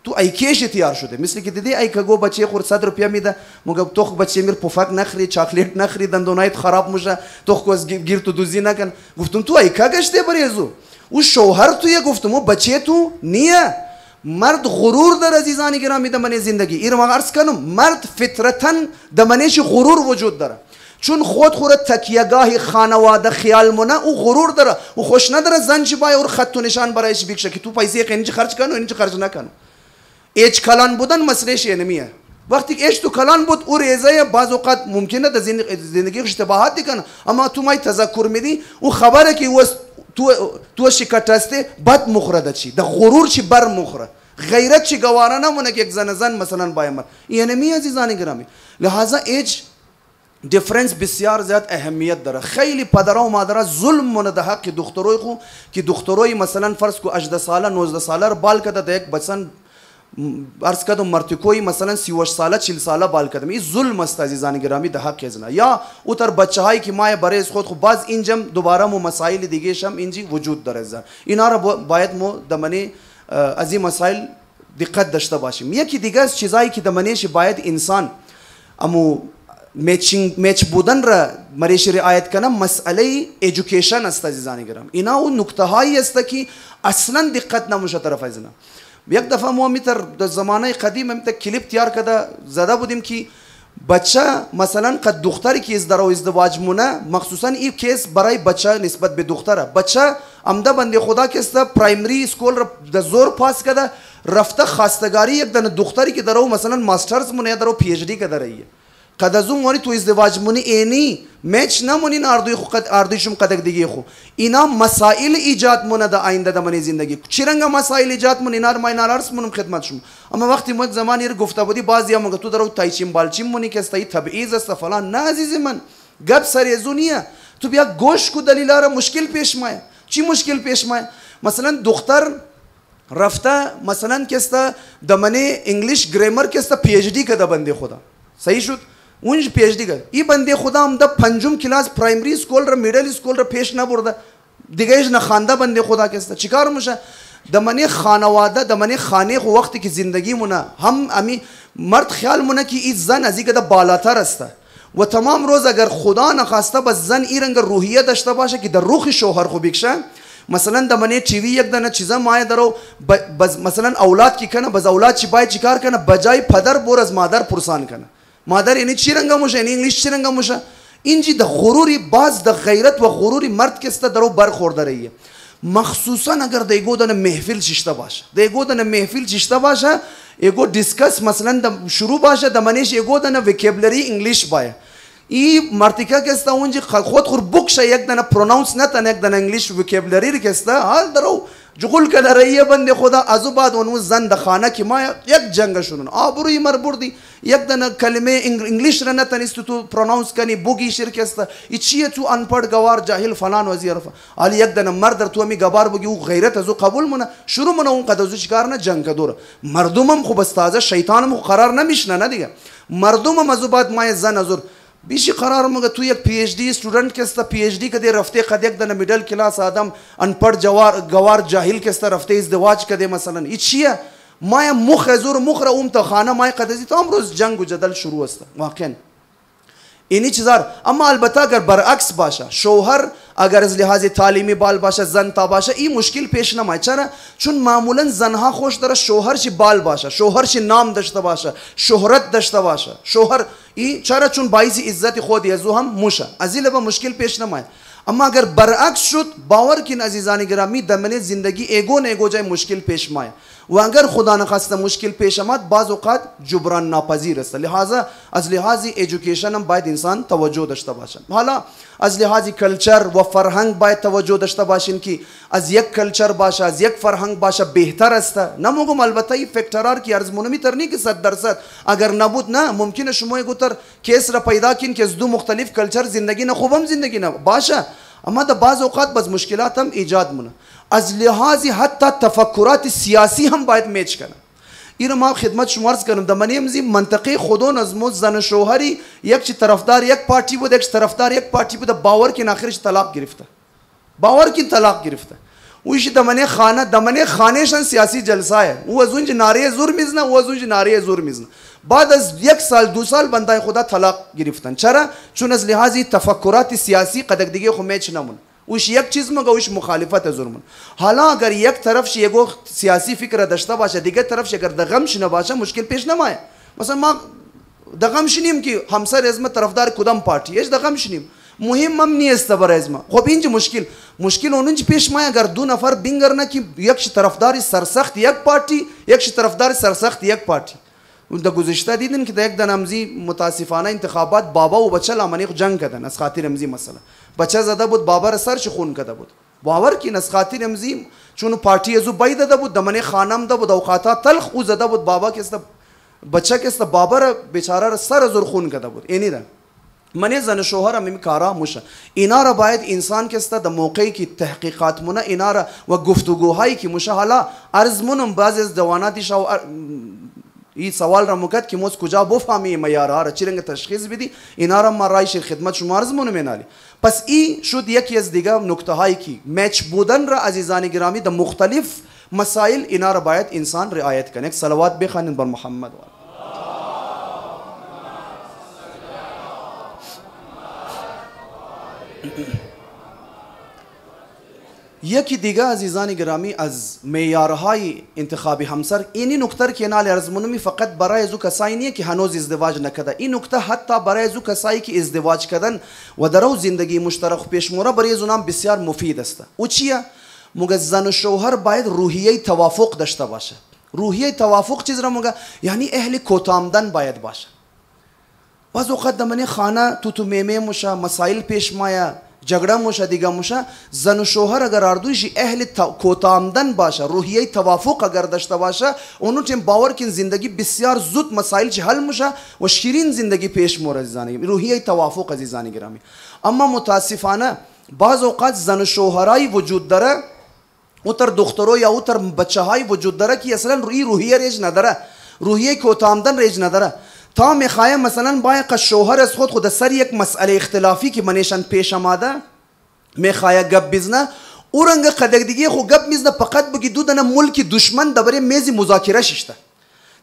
تو ایکیش تیار شده مثل که دیدی ایکا گو بچه خور 100 روپیا میده مگه تو بچه میر پفک نخری چاکلیت نخری دندونایت خراب میشه تو خو از گیر تو دوزی نکن گفتم تو ایکا گشته بریزو او شوهر تو یه گفتم بچه تو نیه مرد غرور در عزیزانی گرامی دمنه زندگی این رو عرض کنم مرد فطرتاً دمنهش غرور وجود داره چون خود خوره تکیهگاه خانواده خیال مونه او غرور داره او خوش نداره زن چی باید اور خط و نشان برایش بکشه که تو پیسه اینجا خرج کنو اینجا خرج نکنو ایچ کلان بودن مسئلهش اینمیه وقتی که ایچ تو کلان بود او ریزه بعض اوقات ممکنه در زندگی اشتباهات دیکنه اما تو مای تذکر میدی او خبره که تو شکسته بد مخرده چی ده غرور چی بر مخره غیرت چی گواره نمونه که یک زن مثلا باید یعنی می عزیزانی گرامی لحاظا ایج دیفرنس بسیار زیاد اهمیت داره خیلی پدرها و مادرها ظلم مونه ده حق دختروی خو که دختروی مثلا فرض کو 18 ساله 19 ساله رو بال کده ده یک بچن عرض کردم مرتکوی مثلا 38 ساله 40 ساله بال کردم، این ظلم است عزیزان گرامی در حق ازنا. یا اوتر بچه هایی که ما برای خود خب باز اینجم دوباره مو مسائل دیگه شم اینجی وجود داره زن، اینا را باید مو دمنی از این مسائل دقت داشته باشیم. یکی دیگه از چیزایی که دمنیش باید انسان امو میچ بودن را مریش رعایت کنه مسئله ایژوکیشن است عزیزان گرامی. اینا اون نکته هایی است که اصلا دقت نمیشه طرف ازنا. یک دفعه ما میتر در زمانه قدیم میتر کلیپ تیار کرده زده بودیم که بچه مثلا قد دختری که از در ازدواج مونه، مخصوصا این کیس برای بچه نسبت به دختره، بچه عمده بنده خدا که است پرایمری اسکول را در زور پاس کرده رفته خواستگاری یک دن دختری که در او مثلا ماسترز مونه یا در او پی اچ دی که داره قد از اون تو ازدواج مونی اینی میچ نمونین اردویشم قدک دیگه خو. اینا مسائل ایجاد مونه در آینده در منی زندگی چیرنگا مسائل ایجاد مون اینا ما اینا عرض مونم خدمت شما. اما وقتی ما زمانی رو گفته بودی بعضیا مگه تو درو تایچیم بالچیم مونی که است تبعیض است فلان. نه عزیز من گپ سری زونیه. تو بیا گوش کو دلیلا مشکل پیش مایه. چی مشکل پیش مایه؟ مثلا دختر رفته مثلا که است در منی انگلیش گرامر که است پی اچ دی کرده بنده خدا. صحیح شد؟ اونج پی اچ دی کرد. این بنده خدا هم در پنجم کلاس پرایمری اسکول را میدل اسکول را پیش نبرده. دیگه ایش نخوانده بنده خدا که است. چیکار میشه؟ دمنی خانواده دمنی خانه خو وقتی که زندگی مونه هم امی مرد خیال مونه که این زن از اینکه بالاتر است و تمام روز اگر خدا نخواسته بس زن این رنگ روحیه داشته باشه که در روح شوهر خو بکشه. مثلا دمنی تی وی یک دانه چیزا مایه درو مثلا اولاد کی کنه بس اولاد چی باید چیکار کنه بجای پدر بور از مادر پرسان کنه. مادر یعنی چی رنگا موشه یعنی انگلیش چی رنگا موشه. اینجی د غروری باز د غیرت و غروری مرد که است درو برخورده رهیه. مخصوصا اگر دیگو دن محفل چشته باشه دیگو دن محفل چشته باشه ایگو دیسکس مثلا شروع باشه دمنیش ایگو دن وکیبلری انگلیش باشه ای مرتیکا که است اونجی خود بکشه یک دن پرونانس نتن یک دن انگلیش وکیبلری که است حال درو جغل کده رهیه بنده خدا ازو بعد اونو زن د خانه که ما یک جنگ شدن آبروی مربردی یک دن کلمه انگلیش را نتنیست تو پرونانس کنی بوگی شرکست ای چیه تو انپڑ گوار جاهل فلان وزیر حالی یک دن مرد تو امی گوار بگی او غیرت ازو قبول مونه شروع مونه اون قد ازو چیکار نه جنگ کدوره مردمم خوب استازه شیطانم قرار نمیشنه نه دیگه مردمم ازو بعد ما زن ازور بیشی قرار مگه تو یک پی اچ دی استودنت که است پی اچ دی کده رفته قد یک دن میدل کلاس آدم انپڑ گوار جاهل که است رفته ازدواج کده مثلا ای چیه ما مخ ازور مخ را اوم تا خانه ما قدزی تا امروز جنگ و جدل شروع است واقعا اینی چیزار. اما البته اگر برعکس باشه شوهر اگر از لحاظ تعلیمی بال باشه زن تا باشه این مشکل پیش نمیاد. چرا؟ چون معمولا زنها خوش داره شوهر چی بال باشه شوهر چی نام داشته باشه شهرت داشته باشه شوهر ای چرا؟ چون باعث عزت خودی ازو هم موشه از این لبا مشکل پیش نمیاد. اما اگر برعکس شد باور کن عزیزان گرامی دمنه زندگی ایگو جای مشکل پیش میاد و اگر خدا نخواسته مشکل پیش آمد بعض اوقات جبران ناپذیر است. لہذا از لحاظ ایژوکیشن هم باید انسان توجه داشته باشه. حالا از لحاظ کلچر و فرهنگ باید توجه داشته باشین که از یک کلچر باشه از یک فرهنگ باشه بهتر است. نمیگم البته این فکترار کی ارزمونه میتر نی که 100% اگر نبود نه ممکنه شما گوتر کیس را پیدا کین که از دو مختلف کلچر زندگی نه خوبم زندگی نه باشه اما در بعض اوقات بس مشکلات هم ایجاد مونه. از لحاظ حتی تفکرات سیاسی هم باید میچ کنه. این ما خدمت شما عرض کنم در منی منطقه خودون از مو زن شوهری یک چی طرفدار یک پارتی بود یک طرفدار یک پارتی بود باور کن آخرش طلاق گرفته باور کن طلاق گرفته ویش دمنه خانهشان سیاسی جلسه ہے او از اونج ناره زور میزنه او از اونج ناره زور میزنه بعد از یک سال دو سال بندای خدا طلاق گرفتن. چرا؟ چون از لحاظ تفکرات سیاسی قدک دیگه خو میچ نمون وش یک چیز مگه وش مخالفت زورمون. حالا اگر یک طرفش یگو سیاسی فکر داشته باشه دیگه طرفش اگر دغمش نباشه مشکل پیش نمیاد. مثلا ما دغمش نیم که همسر از ما طرفدار کدام پارتی هیچ دغمش نیم مهم هم نیست برای از ما. خب اینج مشکل اونج پیش میاد اگر دو نفر بینگرنه که یک طرفدار سرسخت یک پارتی یک طرفدار سرسخت یک پارتی. در گذشته دیدن که در یک دنمزی متاسفانه انتخابات بابا و بچه لامنی جنگ کردن از خاطر امزی مثلا بچه زده بود بابا را سرش خون کرده بود باور کن از خاطر امزی چون پارتی ازو بای داده بود دمنه خانم ده بود اوقاتا تلخ او زده بود بابا که است بچه که است بابا را بیچاره را سر ازور خون کرده بود اینی ده من زن شوهر هم کارا موشه. اینا را باید انسان که است در موقعی که تحقیقات مونه اینا را و گفتگوهایی که موشه. حالا عرض منم بعض از دواناتش او این سوال را مکد که موز کجا بفهمی معیارها را چی رنگ تشخیص بدی، اینا را ما رایش خدمت شما عرض منم اینالی. پس این شد یکی از دیگه نکته هایی که میچ بودن را عزیزان گرامی در مختلف مسائل اینا را باید انسان رعایت کنه. یک صلوات بخوانید بر محمد. یکی دیگه عزیزان گرامی از معیارهای انتخاب همسر اینی نکته که نال عرض منمی فقط برای زو کسایی نیه که هنوز ازدواج نکرده. این نکته حتی برای زو کسایی که ازدواج کردن و درو زندگی مشترک پیش موره برای زونام بسیار مفید است. او چیه؟ مگه زن و شوهر باید روحیه توافق داشته باشه. روحیه توافق چیز را مگه یعنی اهل کوتامدن باید باشه. بعض اوقات دمنه خانه تو میمه موشه، مسائل پیش مایا، جگڑا موشه، دیگه موشه. زن و شوهر اگر اردویشی اهل کوتامدن باشه، روحیه توافق اگر داشته باشه، اونو تیم باور کن زندگی بسیار زود مسائل چه حل موشه و شیرین زندگی پیش مور عزیزانی. روحیه توافق عزیزانی گرامی. اما متاسفانه بعض اوقات زن و شوهرای وجود داره، اوتر دخترو یا اوتر بچه های وجود داره که اصلا روحیه ریج نداره، روحیه کوتامدن ریج نداره. تا میخواه مثلا باید شوهر از خود سر یک مسئله اختلافی که منیشان پیش آمده میخواه گپ بزنه، او رنگ قدر دیگه خو گپ میزنه فقط بگی دودن ملک دشمن دبره میز مذاکره ششته.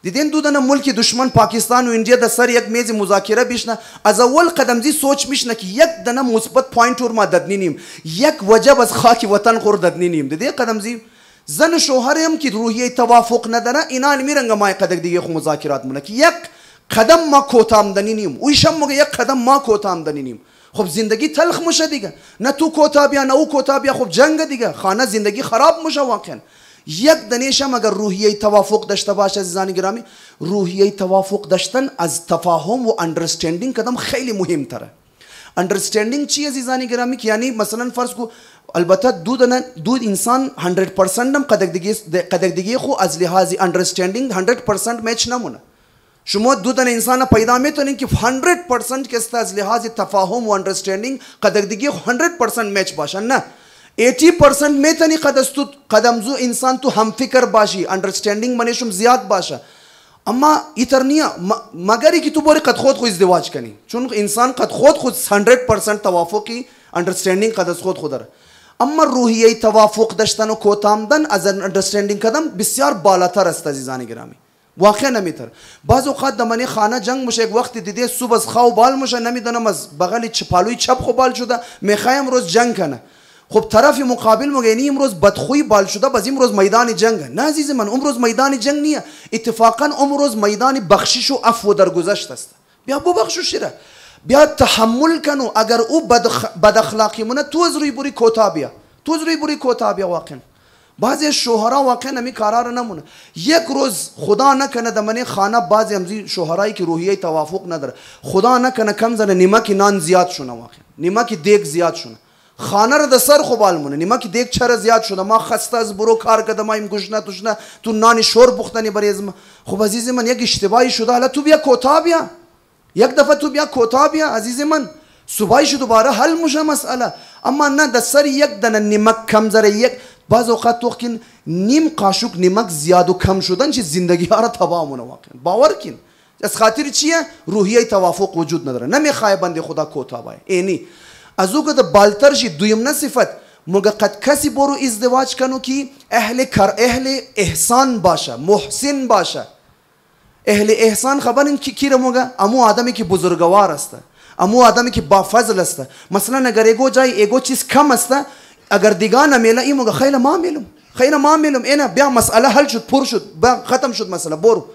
دیدین دودن ملک دشمن پاکستان و انډیا د سر یک میز مذاکره بشنه، از اول قدم زی سوچ میشنه که یک دنه مثبت پوینت ور ما ددنی نیم، یک وجب از خاک وطن خور ددنی نیم. دیدین قدم زی زن شوهر هم که روحیه توافق نداره اینا میرنگ ما قدر دیگه خو مذاکرات مونه که یک قدم ما کوتامدنی نیم، اویشم مگه یک قدم ما کوتامدنی نیم. خب زندگی تلخ میشه دیگه، نه تو کوتابیا نه او کوتابیا، خب جنگ دیگه، خانه زندگی خراب میشه واقعا. یک دنیشم اگر روحیه توافق داشته باشه عزیزان گرامی، روحیه توافق داشتن از تفاهم و اندرستندینگ کدام خیلی مهم تره. اندرستندینگ چی عزیزان گرامی که یعنی مثلا فرض کو البته دو انسان 100% هم قدر دیگه خو از لحاظ اندرستندینگ 100% میچ نمونه. شما دو دن انسان پیدا میتونین که 100% که است از لحاظ تفاهم و اندرستندینگ قدر دیگه 100% میچ باشه، نه 80% میتونی قدم زو انسان تو هم فکر باشی، اندرستندینگ منشم زیاد باشه. اما ایترنیا مگری که تو باری قد خود ازدواج کنی، چون انسان قد خود 100% توافقی اندرستندینگ قد از خود داره. اما روحیه توافق داشتن و کوتامدن از اندرستندینگ کدام بسیار بالاتر است عزیزان گرامی. واقعا نمیتر. بعض اوقات دمنی خانه جنگ میشه، یک وقت دیده صبح از خواب بال میشه، نمیدونم از بغل چپالوی چپ خو بال شده، میخوایم روز جنگ کنه. خب طرف مقابل میگه این امروز بدخوی بال شده، باز امروز میدان جنگ. نه عزیز من، امروز میدان جنگ نیه، اتفاقا امروز میدان بخشش و عفو درگذشت است. بیا ببخشو شیره، بیا تحمل کنو. اگر او بد اخلاقی مونه تو از روی بری کوتا بیا، تو از روی بری کوتا بیا. واقعا بعضی شوهرها واقعا نمی کارا نمونه. یک روز خدا نکنه دمنه خانه بعضی همزی شوهرایی که روحیه توافق نداره، خدا نکنه کم زنه نمک نان زیاد شونه، واقعا نمک دیگ زیاد شونه، خانه را د سر خوبال مونه. نمک دیگ چرا زیاد شده؟ ما خسته از برو کار کردم، ایم گوشنه توشنه تو نان شور پختنی بریزم. خب عزیز من یک اشتباهی شده، حالا تو بیا کوتا بیا، یک دفعه تو بیا کوتا بیا عزیز من، صبحش دوباره حل میشه مسئله. اما نه د سر یک دنه نمک کم زره، یک بعض اوقات تو کن نیم قاشق نمک زیاد و کم شدن چه زندگی ها را تباه مونه. واقعا باور کن از خاطر چیه؟ روحیه توافق وجود نداره. نمیخواه بنده خدا کوتا بای اینی از او که د بالتر شی. دویم صفت مگه قد کسی برو ازدواج کنو که اهل احسان باشه، محسن باشه. اهل احسان خبر این کی را مگه؟ امو آدمی که بزرگوار است، امو آدمی که با فضل است. مثلا اگر ایگو جای ایگو چیز کم است، اگر دیگه نمیله این مگه خیلی ما میلم اینا بیا مسئله حل شد، پر شد، ختم شد مسئله، برو.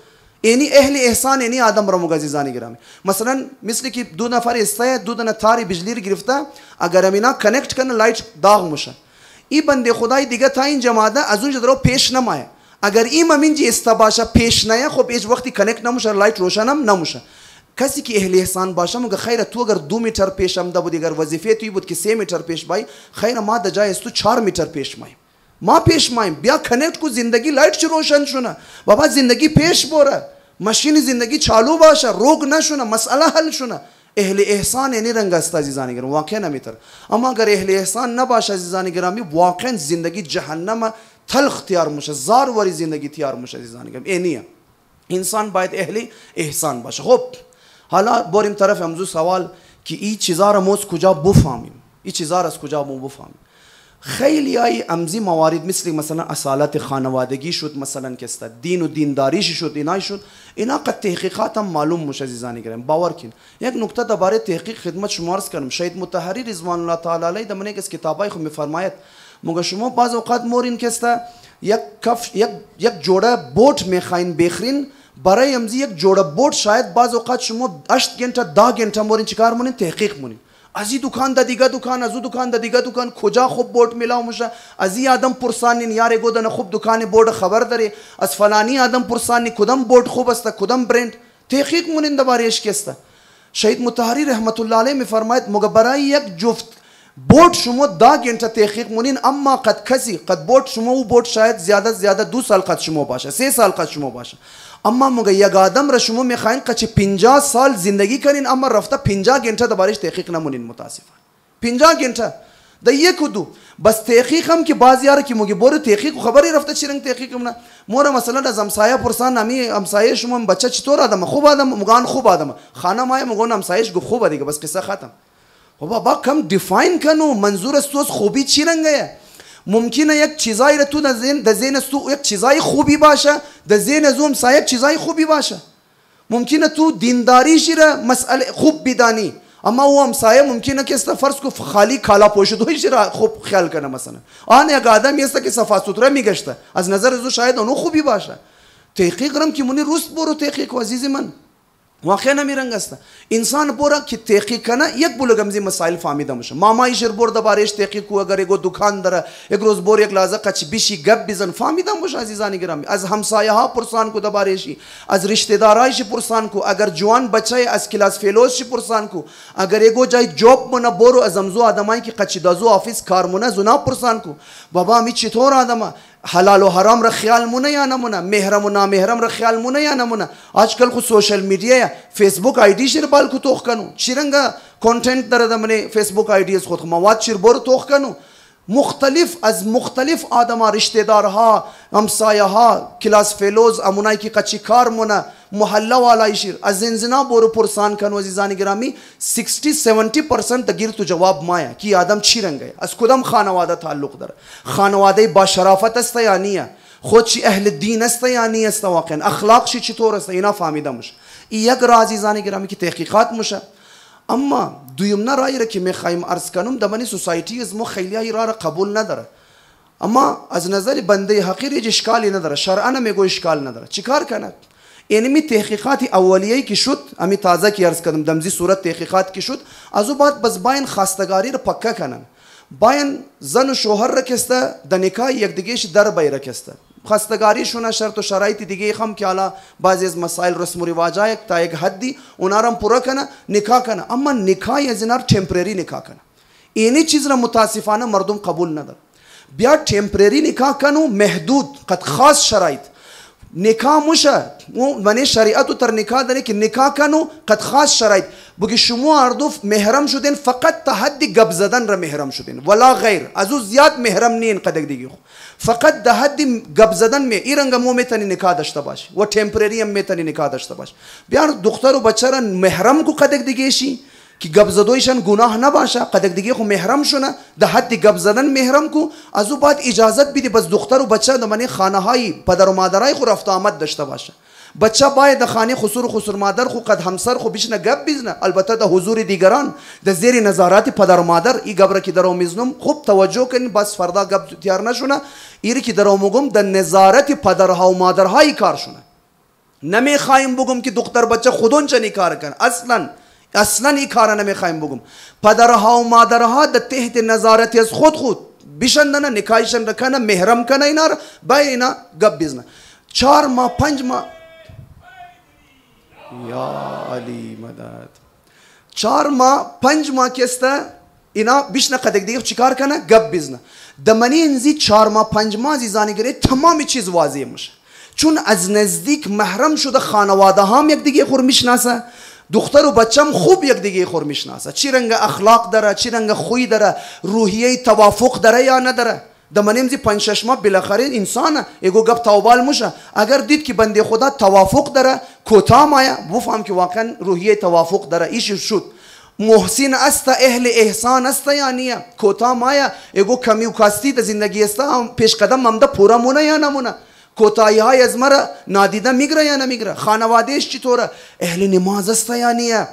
اینی اهل احسان اینی آدم را مگه عزیزانی گرامی. مثلا مثل که دو نفر استای دو دونه تاری بجلی گرفته، اگر امینا کنکت کنه لایت داغ میشه. این بنده خدای دیگه تا این جماعت از اونجا درو پیش نمایه. اگر این ممینجی استباشه پیش نیا، خب هیچ وقتی کنکت نمیشه، لایت روشنم نمیشه. کسی که اهل احسان باشه مگه خیر تو اگر 2 متر پیش آمده بودی، اگر وظیفه توی بود که 3 متر پیش بای، خیر ما د جای است تو 4 متر پیش مایم، ما پیش مایم. بیا کنکت کو زندگی لایت چه روشن شونه بابا، زندگی پیش بره، ماشین زندگی چالو باشه، روگ نشونه، مسئله حل شونه. اهل احسان یعنی رنگ است عزیزان گرامی، واقعا نمیتر. اما اگر اهل احسان نباشه عزیزان گرامی واقعا زندگی جهنم تلخ تیار میشه، زار وری زندگی تیار میشه عزیزان گرامی. اینیه انسان باید اهل احسان باشه. خب حالا بریم طرف امروز سوال که این چیزا را ما از کجا بفهمیم، این چیزا را از کجا ما بفهمیم. خیلی های امزی موارد مثلا اصالت خانوادگی شد، مثلا که است دین و دینداریش شد، اینای شد، اینا قد تحقیقات هم معلوم میشه عزیزان گرامی. باور کن یک نکته درباره تحقیق خدمت شما عرض کنم. شهید مطهری رضوان الله تعالی علیه در من یک از کتابای خود میفرماید مگه شما بعض اوقات مورین که است یک جوڑه بوت میخواین بخرین، برای امزی یک جوڑه بوت شاید بعض اوقات شما 8 घंटा 10 घंटा مورین چیکار مونین؟ تحقیق مونین. از این دکان دا دیگه دکان، از اون دکان دا دیگه دکان، کجا خوب بورد میلاو میشه. از این آدم پرسانین یاره گودن خوب دکان بورد خبر داره، از فلانی آدم پرسانی کدام بورد خوب است، کدام برند. تحقیق مونین دربارهش کی است. شهید مطهری رحمت الله علیه میفرماید مگه برای یک جفت بورد شما 10 घंटा تحقیق مونین، اما قد کسی قد بورد شما او بورد شاید زیاده 2 سال قد شما باشه، 3 سال قد شما باشه. اما مگه یک آدم را شما میخواین که 50 سال زندگی کنین، اما رفته 50 घंटा دربارش تحقیق نمونین. متاسفانه 50 घंटा در یک و دو بس تحقیق هم که بعضی یاره که مگه برو تحقیق خبری رفته چی رنگ تحقیق نه. مورا مثلا از همسایه پرسان نمی همسایه شما بچه چطور آدم؟ خوب آدم؟ مگان خوب آدم. خانه مایه مگون همسایش گفت خوبه دیگه، بس قصه ختم. بابا کم دیفاین کنو منظور است تو از خوبی چی رنگه. ممکنه یک چیزایی را تو در ذهن تو یک چیزای خوبی باشه، در ذهن زوم سایه چیزای خوبی باشه. ممکنه تو دینداریشی را مسئله خوب بدانی، اما او هم سایه ممکنه که است فرض کو خالی کالا پوشیدویش را خوب خیال کنه. مثلا آن یک آدمی است که صفا سوتره میگشته، از نظر زو شاید اونو خوبی باشه. تحقیق رم که مونی روست برو تحقیق عزیز من واقعا نمیرنگ است. انسان برا که تحقیق کنه یک بلگمزی مسائل فهمیده میشه. مامای شر برده بارش تحقیق کو، اگر اگو دکان داره یک روز بور یک لازه قچ بیشی گپ بزن فهمیده میشه عزیزان گرامی. از همسایه ها پرسان کو دربارشی، از رشتہ دارایش پرسان کو، اگر جوان بچه از کلاس فیلوز پرسان کو، اگر اگو جای جاب منا برو از امزو آدمایی که قچ دازو آفیس کارمونه زنا پرسان کو. بابا می چطور آدمه حلال و حرام را خیال مونه یا نمونه، محرم و نامحرم را خیال مونه یا نمونه. آجکل خود سوشل میڈیا فیسبوک آیدی شیر بال کو توخ کنو، چیرنگا کانتنت داره دمنه فیسبوک آیدی از خود مواد شیر برو توخ کنو. مختلف آدم ها، رشتہ دار ها، همسایه ها، کلاس فیلوز امونایی که قچی کار مونه، محله والای شیر از زنزنا برو پرسان کنو عزیزان گرامی. 60-70% دگیر تو جواب مایا کی آدم چی رنگه، از کدام خانواده تعلق داره، خانواده با شرافت است یا نیه، خودشی اهل دین است یا نیه است، واقعا اخلاقشی چطور است، اینا فهمیده میشه. یک را عزیزان گرامی که تحقیقات میشه. اما دویمنا رای را که میخوایم عرض کنم دمانی سوسایتی از ما خیلی های را قبول نداره، اما از نظر بنده حقیر هیچ اشکالی نداره، شرعا میگو اشکال نداره. چیکار کنه؟ اینمی تحقیقات اولیه‌ای که شد، امی تازه کی عرض کردم دمزی صورت تحقیقات که شد، از او بعد بس باین خواستگاری را پکا کنن، باین زن و شوهر را کسته در نکاح یک دیگهش در بای را کسته، خواستگاری شونه شرط و شرایط دیگه هم که حالا بعضی از مسائل رسم و رواجای تا یک حدی اونا را پورا کنه نکاح کنه. اما نکاح از اینا تمپرری نکاح کنه، اینی چیز را متاسفانه مردم قبول نداره. بیا تمپرری نکاح کنو محدود قد خاص شرایط نکاح مشه من شریعت و تر نکاح داره که نکاح کنو قد خاص شرایط بگی شما اردوف محرم شدین فقط تا حد گپ زدن را محرم شدین ولا غیر، از او زیاد محرم نین قدک دیگه فقط ده حد گپ زدن می ایرنگ مو میتونی نکاح داشته باش و تمپرری هم میتونی نکاح داشته باش. بیار دختر و بچه را محرم کو قدک دیگه شی که گپ زدویشان گناه نباشه، قدک دیگه خو محرم شونه ده حد گپ زدن محرم کو، از او بعد اجازت بدی بس دختر و بچه در من خانه های پدر و مادرای خو رفت آمد داشته باشه. بچه باید خانه خسور مادر خو قد همسر خو بشنه گپ بزنه، البته در حضور دیگران در زیر نظارت پدر و مادر. ای گبره که درو میزنم خوب توجه کنین بس فردا گپ تیار نشونه. ایری که درو میگم در نظارت پدرها و مادرهای کار شونه. نمیخوایم بگم که دختر بچه خودون چنین کار کنه، اصلا این کار نمیخوایم بگم. پدرها و مادرها در تحت نظارت از خود بشندنه نکایشن رکنه محرم کنه اینا را با اینا گپ بزنه. 4 ماه 5 ماه یا علی مدد 4 ماه 5 ماه کسته اینا بشنه قدک دیگه چیکار کنه گپ بزنه. دمنی انزی 4 ماه 5 ماه زیزانی گره تمامی چیز واضح میشه، چون از نزدیک محرم شده، خانواده هم یک دیگه خور میشناسه، دختر و بچم خوب یک دیگه خور میشناسه، چی رنگ اخلاق داره، چی رنگ خوی داره، روحیه توافق داره یا نداره. دمانیم زی 5-6 ماه بالاخره انسانه ایگو گپ توبال موشه. اگر دید که بنده خدا توافق داره کوتا مایا بفهم که واقعا روحیه توافق داره ایش شد. محسن است، اهل احسان است یا نیه. کوتا مایا ایگو کمی و کاستی در زندگی است، پیش قدم ممده پورا مونه یا نمونه. کوتاهی های از مرا نادیده میگره یا نمیگره. خانوادهش چطوره؟ اهل نماز است یا نیه.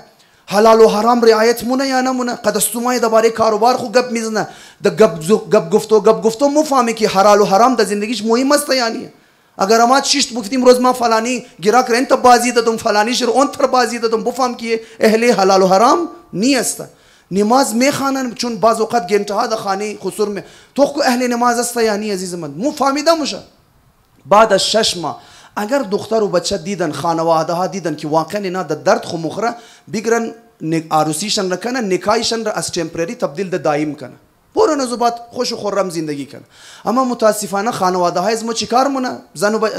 حلال و حرام رعایت مونه یا نمونه. قد استمای درباره کاروبار خو گپ میزنه، د گپ گفتو مفهمه که حلال و حرام در زندگیش مهم است یا نیه. اگر ما شش گفتیم روز ما فلانی گرا کرن تا بازی دادم، فلانی شر اون تر بازی دادم، بفهم که اهل حلال و حرام نیست. نماز میخوانن چون بعض اوقات گنتها د خانه خسور می تو کو اهل نماز است یا نی عزیز من مفهمیده میشه. بعد از 6 ماه اگر دختر و بچه دیدن، خانواده ها دیدن که واقعا اینا در درد خو مخره، بگیرن عروسیشن رکنن، نکایشن را از تمپرری تبدیل د دائم کنه، برن از بعد خوش و خرم زندگی کنه. اما متاسفانه خانواده های از ما چیکار مونه؟ زن و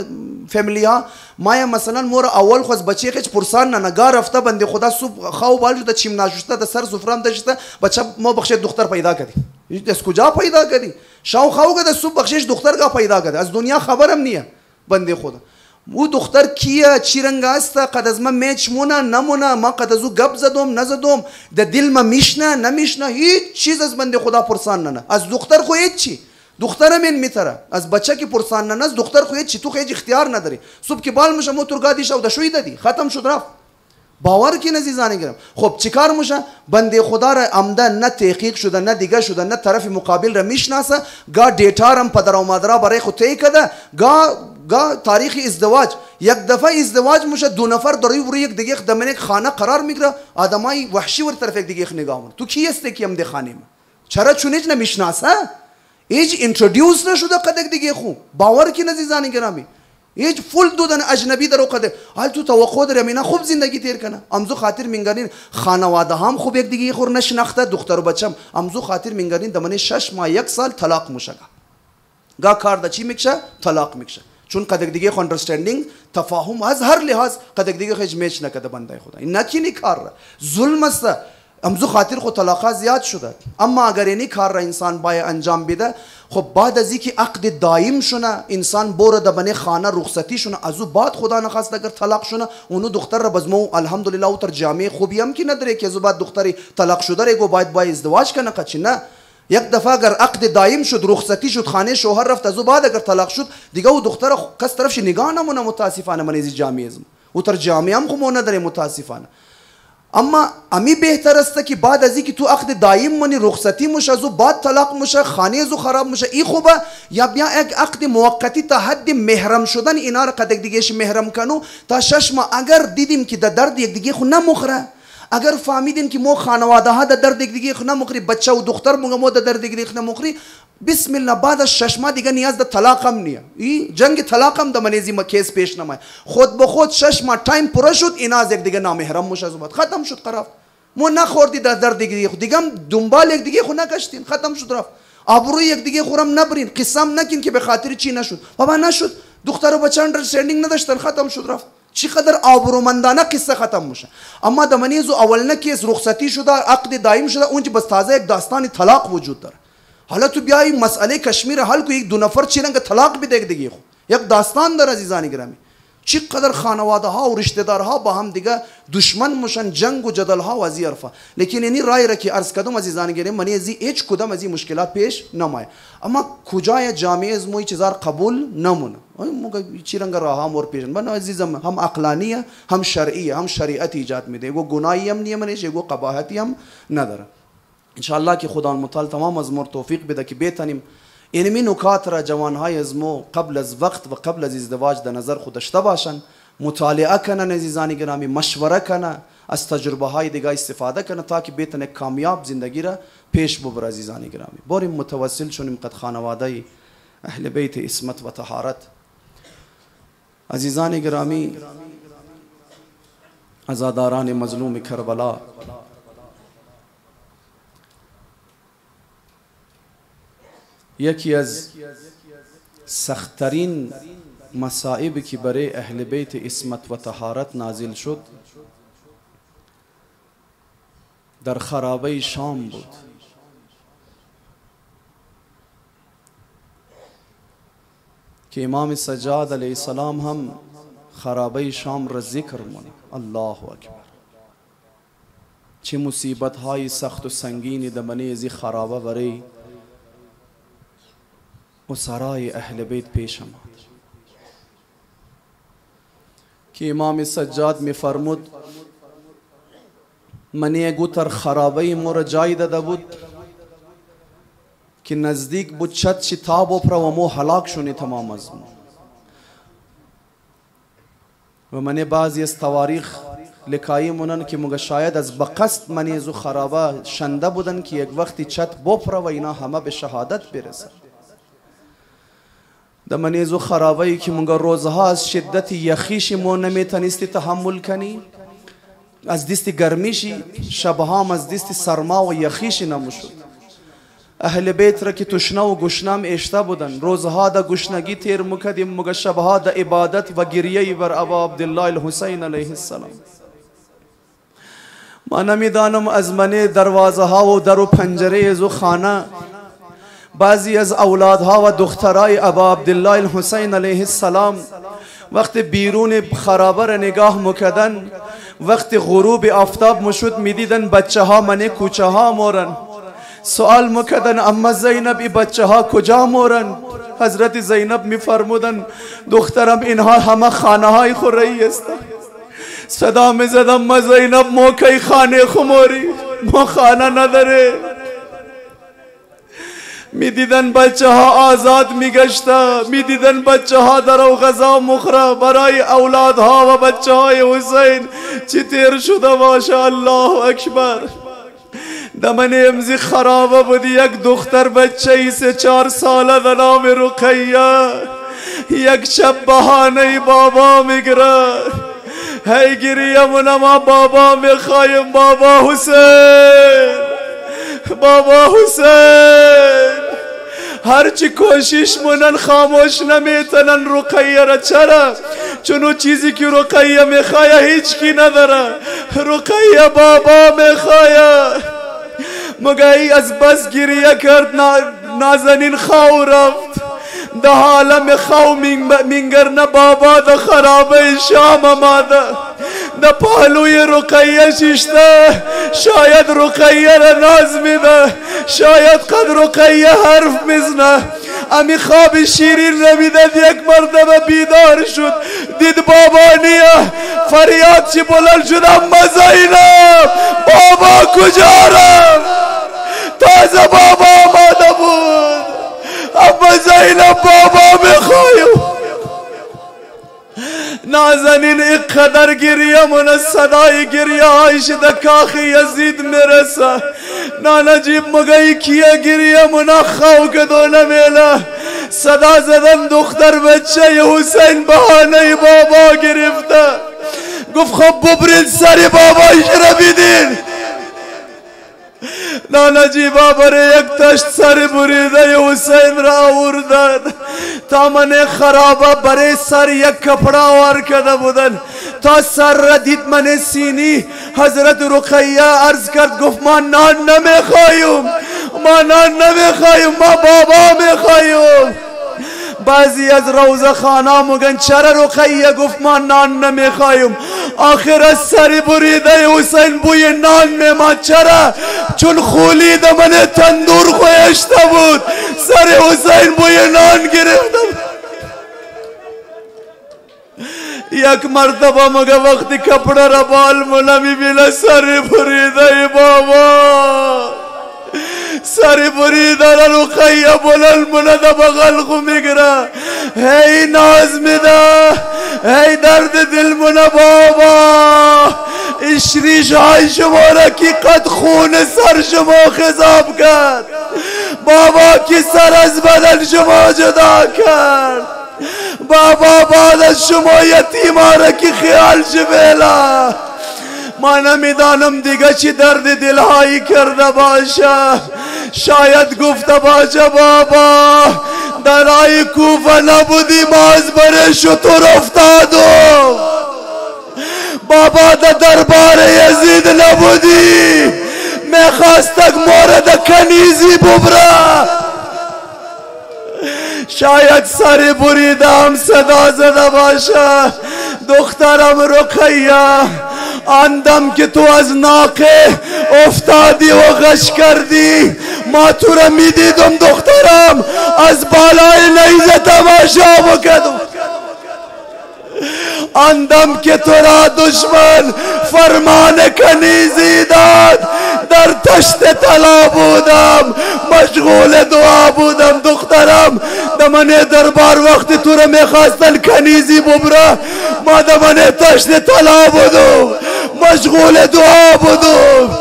فامیلی ها ما مثلا مور اول خو از بچه هیچ پرسان نه نگار رفته بنده خدا صبح خو بالجو د چیم ناشسته د سر سفرام دشته بچه ما بخش دختر پیدا کردی. از کجا پیدا کردی؟ شاو خو د صبح بخشش دختر کا پیدا کردی، از دنیا خبرم نیه بنده خدا. او دختر کیه، چی رنگ است، قد از من میچ مونه نمونه، ما قد از او گپ زدم نزدم، در دل ما میشنه نمیشنه، هیچ چیز از بنده خدا پرسان نه. از دختر خو هیچ چی، دختر من میتره، از بچه کی پرسان نه، از دختر خو هیچ چی، تو هیچ اختیار نداری. صبح که بال میشه موتور گادی شو دشوی دادی، ختم شد رفت. باور کی عزیزان گرم. خب چیکار میشه؟ بنده خدا را عمدن نه تحقیق شده، نه دیگه شده، نه طرف مقابل را میشناسه، گا دیتا رم پدر و مادر برای خود طی کده، گا تاریخ ازدواج، یک دفعه ازدواج میشه، 2 نفر در روی یک دیگه دمن خانه قرار میگیره، آدمای وحشی ور طرف یک دیگه نگاه میکنه. تو کی هستی که هم ده خانه ما؟ چرا چونیج نمیشناسه؟ ایج اینترودیوس نشده قد دیگه خو. باور کی عزیزان گرامی. هیچ فول دودن اجنبی در اوقات حال تو توقع داری مینا خوب زندگی تیر کنه. امزو خاطر منگارین خانواده هم خوب یک دیگه خور نشناخته، دختر و بچم امزو خاطر منگارین دمنه 6 ماه 1 سال طلاق میشه. گا کار د چی میکشه؟ طلاق میکشه. چون قد دیگه خو اندرستندینگ تفاهم از هر لحاظ قد دیگه خیج میچ نکده بنده خدا. این نکینی کار ظلم است. امزو خاطر خو طلاقات زیاد شده. اما اگر اینی کار را انسان باید انجام بده، خب بعد از اینکه عقد دائم شونه، انسان بوره دبنه خانه رخصتی شونه، ازو بعد خدا نخواست اگر طلاق شونه، اونو دختر را بزمو الحمدلله او تر جامعه خوبی هم که نداره که ازو بعد دختری طلاق شده ریگو باید ازدواج کنه. قچ نه، یک دفعه اگر عقد دائم شد، رخصتی شد، خانه شوهر رفت، ازو بعد اگر طلاق شد دیگه او دختر کس طرفش نگاه نمونه. متاسفانه من از جامعه او تر جامعه هم خو نداره متاسفانه. اما امی بهتر است که بعد از اینکه تو عقد دائم منی رخصتی مشه، زو بعد طلاق مشه، خانه زو خراب مشه، این خوبه. یا بیا یک عقد موقتی تا حد محرم شدن اینا را قد دیگهش محرم کنو تا 6 ماه. اگر دیدیم که در درد یک دیگه خو نمخره، اگر فهمیدیم که مو خانواده ها در درد یک دیگه خو نمخری، بچه و دختر مو در درد یک دیگه خو نمخری، بسم الله بعد از 6 ماه دیگه نیاز در طلاق هم نیه. این جنگ طلاق هم در منیزی ما کیس پیش نمای. خود به خود 6 ماه تایم پورا شد، این از یک دیگه نامحرم مشه، زبط ختم شد قرار. مو نخوردی در درد دیگه خود دیگه هم دنبال یک دیگه خو نگشتین، ختم شد رفت. آبروی یک دیگه خورم نبرین، قسم نکین که به خاطر چی نشد. بابا نشد، دختر و بچه اندرستندینگ نداشتن، ختم شد رفت. چقدر آبرومندانه قصه ختم میشه. اما در منیزو اولنه کیس رخصتی شده، عقد دائم شده، اونجا بس تازه یک داستان طلاق وجود داره. حالا تو بیای مسئله کشمیر حل کو، یک 2 نفر چی رنگ طلاق بده دیگه خو یک داستان داره عزیزان گرامی. چقدر خانواده ها و رشته دارها با هم دیگه دشمن مشن، جنگ و جدل ها و ازیرفه. لیکن اینی رای را که عرض کردم عزیزان گرامی، منی ازی هیچ کدام ازی مشکلات پیش نمای. اما کجای جامعه از موی چیزار قبول نمونه. چی رنگ راه هم ور پیشن بنا عزیزم، هم عقلانیه هم شرعیه، هم شریعت ایجاد میده. یگو گناهی هم نیه منش، یگو قباحتی هم نداره. انشاءالله که خدا متعال تمام از مر توفیق بده که بتانیم اینمی نکات را جوانهای از مو قبل از وقت و قبل از ازدواج در نظر خود داشته باشن، مطالعه کنن عزیزان گرامی، مشوره کنن، از تجربه های دیگه استفاده کنن تا که بتونه کامیاب زندگی را پیش ببره عزیزان گرامی. بریم متوسل شونیم قد خانواده اهل بیت عصمت و طهارت. عزیزان گرامی، عزاداران مظلوم کربلا، یکی از سختترین مصائبی که برای اهل بیت عصمت و طهارت نازل شد، در خرابه شام بود. که امام سجاد علیه السلام هم خرابه شام را ذکر مونه. الله اکبر. چه مصیبت های سخت و سنگینی دمنه ازی خرابه برای اسرای اهل بیت پیش آمد که امام سجاد می فرمود منی گوتر خرابه مور جای داده بود که نزدیک بود چت شتاب و پر و مو هلاک شونی تمام از مو. و منی بعضی از تواریخ لکایی مونن که مگه شاید از بقصد منی زو خرابه شنده بودن که یک وقتی چت بپره و اینا همه به شهادت برسن. در منی زو خرابه ای که مگه روزها از شدت یخیش مو نمیتونستی تحمل کنی، از دست گرمیشی، شبها هم از دست سرما و یخیشی نموشد. اهل بیت را که تشنه و گشنم اشته بودن، روزها دا گشنگی تیر مکدیم، مگه شبها دا عبادت و گریه بر ابا عبدالله الحسین علیه السلام. ما نمیدانم از من دروازه ها و در و پنجره از خانه بعضی از اولادها و دخترای ابا عبدالله الحسین علیه السلام وقت بیرون خرابه را نگاه مکدن، وقت غروب آفتاب مشود میدیدن بچه ها من کوچه ها مورن. سوال مکدن اما زینب ای بچه ها کجا مورن؟ حضرت زینب میفرمودن دخترم اینها همه خانه های خوری است. صدا میزدم ما زینب موکی خانه خموری، ما خانه نداره. میدیدن بچه ها آزاد میگشته، میدیدن بچه ها در و غذا مخره برای اولادها و بچه های حسین چی تیر شده باشه. الله اکبر. دمن امزی خرابه بودی یک دختر بچه 3-4 ساله در نام رقیه. یک شب بهانه بابا میگره، هی گریه ما بابا میخوایم، بابا حسین، بابا حسین. هرچی کوشش منن خاموش نمیتنن رقیه را. چرا؟ چونو چیزی که رقیه میخواه هیچ کی نداره. رقیه بابا میخواه. مگه از بس گریه کرد نازنین خواو رفت. ده عالم خواو مینگرنه بابا ده خرابه شام آماده. ده پهلوی رقیه شیشته. شاید رقیه را ناز میده، شاید قد رقیه حرف میزنه. امی خواب شیرین نمیدد. یک مرتبه بیدار شد، دید بابا نیه. فریاد چی بلند شد اما زینب بابا کجا رفت؟ تازه بابا آماده بود. اما زینب بابا میخوایم. نازنین اقدر گریه من صدای گریه هایش در کاخ یزید میرسه. نانجیب مگه کیه گریه من خواو کدو نمیله. صدا زدن دختر بچه حسین بهانه بابا گرفته. گفت خب ببرین سری بابایش را بیدین. نانجیبا برای یک تشت سر بریده حسین را آوردن. تا من خرابه برای سر یک کپڑا وار کرده بودن. تا سر را دید من سینی. حضرت رقیه عرض کرد گفت ما نان نمیخوایم، ما نان نمیخوایم، ما بابا میخوایم. بعضی از روزه خانه مگن چرا رقیه؟ گفت ما نان نمیخوایم. آخر از سری بریده حسین بوی نان میمد. چرا؟ چون خولید من تندور خویشته بود. سر حسین بوی نان گرفته بود. یک مرتبه مگه وقتی کپڑا را بال مونه میبینه سر بریده بابا، سر بریده رقیه بلند مونه ده بغل خو میگره. هی ناز میده، هی درد دل مونه بابا. اشریش های شما را کی قد خون سر شما خضاب کرد؟ بابا کی سر از بدن شما جدا کرد؟ بابا بعد از شما یتیما را کی خیال شبیلا؟ ما نمیدانم دیگه چی درد دلهایی کرده باشه. شاید گفته باشه بابا درای کوفه نبودی ما از بر شطور افتادم. بابا در دربار یزید نبودی میخواستک مورد کنیزی ببره. شاید سر بریدم صدا زده باشه دخترم رقیه، آندم که تو از ناقه افتادی و غش کردی، ما تو را میدیدم دخترم از بالای نیزه تماشا بکدم. آندم که تو را دشمن فرمان کنیزی داد، در تشت طلا بودم مشغول دعا بودم دخترم. دمن دربار وقتی تو را میخواستن کنیزی ببره، ما دمن تشت طلا بودم مشغول دعا بودم.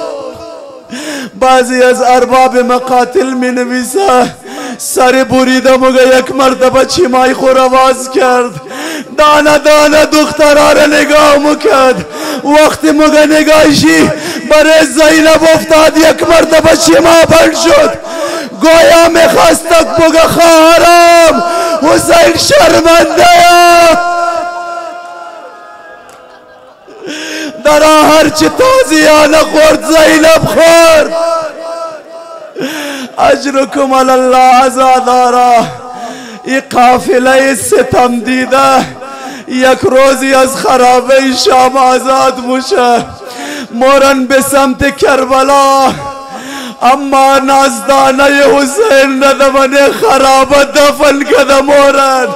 بعضی از ارباب مقاتل می نویسه سر بریده مگه یک مرتبه چیمای خور آواز کرد، دانه دانه دخترها را نگاه مکرد. وقتی مگه نگاهشی برای زینب افتاد یک مرتبه چیما بند شد، گویا میخواستک بگه خواهرم حسین شرمنده در هرچی تازیانه خورد زینب خورد. اجرکم علی الله عزادارا. این قافله ستم دیده یک روزی از خرابه شام آزاد موشه، مورن به سمت کربلا، اما نازدانه حسین ندمن خرابه دفن کده مورن.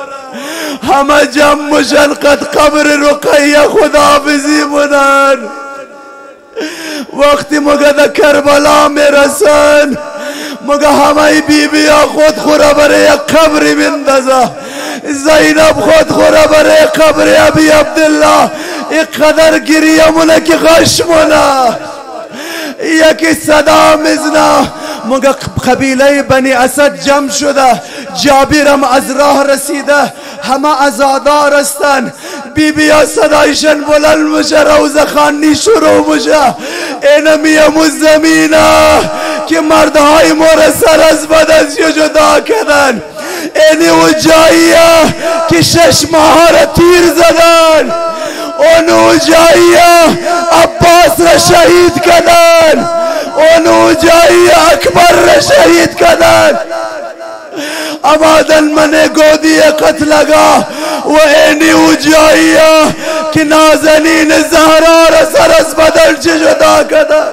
همه جمع مشن قد قبر رقیه خداحافظی منن. وقتی مگه در کربلا میرسن مگه همه بیبی ها خود خورا برای یک قبری بندازه. زینب خود خورا برای قبر ابی عبدالله اینقدر گریه مونه که غشمونه. یکی صدا میزنه مگه قبیله بنی اسد جمع شده، جابرم از راه رسیده، همه عزادار هستن. بیبی ها صدایشن بلند میشه، روزه خوانی شروع میشه. اینمی همون زمینه که مردهای مور سر از بدنش جدا کردن، اینی و جاییه که 6 ماه را تیر زدن، اونو جاییه عباس را شهید کردن، اونو جاییه اکبر را شهید کردن. آمدن من گودی قتلگاه و اینی و جاییه که نازنین زهرا را سر از بدن چه جدا کردن.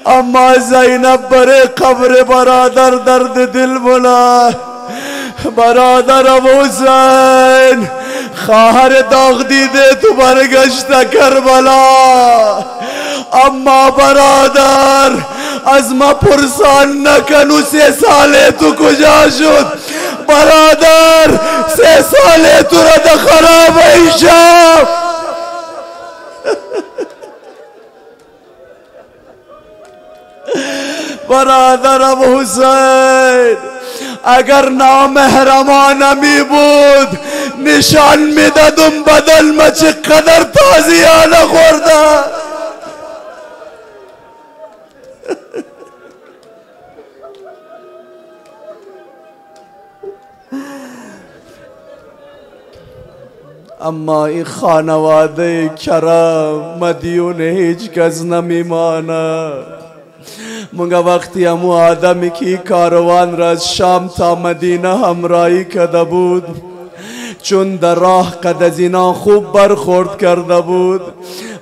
اما زینب برای قبر برادر درد دل بولا. برادر ابو حسین خواهر داغ دیده تو برگشت کربلا، اما برادر از ما پرسان نکن و 3 ساله تو کجا شد؟ برادر 3 ساله تو را در خرابه شام. برادر ابو حسین اگر نامحرمانه می بود نشان میدادم بدل ما چقدر تازیانه خورده. اما این خانواده کرام مدیون هیچ کس نمیمانه. مگه وقتی همو آدمی که کاروان را از شام تا مدینه همراهی کرده بود، چون در راه قد از اینا خوب برخورد کرده بود،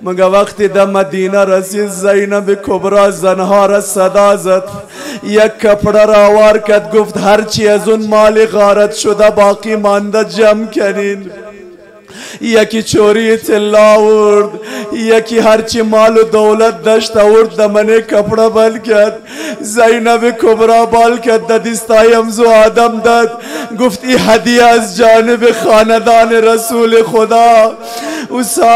مگه وقتی در مدینه رسید زینب کبرا زنها را صدا زد، یک کپڑا را آوار کرد، گفت هرچی از اون مال غارت شده باقی مانده جمع کنین. یکی چوری طلا آورد، یکی هرچی مال و دولت داشت آورد دمنه کپڑا بل کرد. زینب کبرا بال کرد، دستای امزو آدم داد، گفت ای هدیه از جانب خاندان رسول خدا.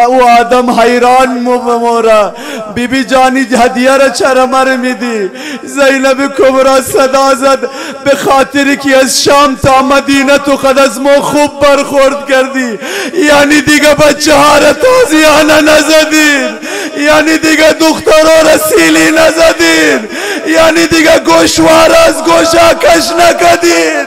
او آدم حیران مورا، بی بی جانی هدیه را چرا مر میدی؟ زینب کبرا صدا زد، به خاطر که از شام تا مدینه تو خود از ما خوب برخورد کردی، یعنی دیگه بچه ها را تازیانه نزدین، یعنی دیگه دخترها را سیلی نزدین، یعنی دیگه گوشوار از گوشا کش نکدین.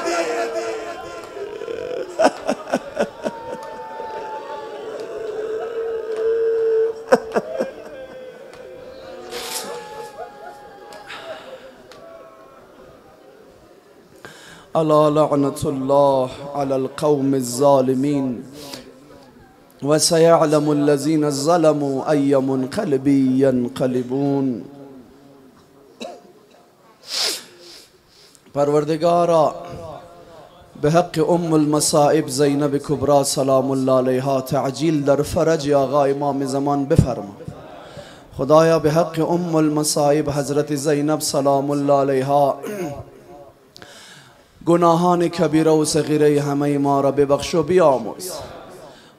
ألا لعنة الله على القوم الظالمين وسيعلم الذين ظلموا أي منقلب ينقلبون. پروردگارا به حق ام المصائب زینب کبرا سلام الله علیها تعجیل در فرج آقا امام زمان بفرما. خدایا به حق ام المصائب حضرت زینب سلام الله علیها گناهان کبیره و صغیره همه ما را ببخش و بیامرز.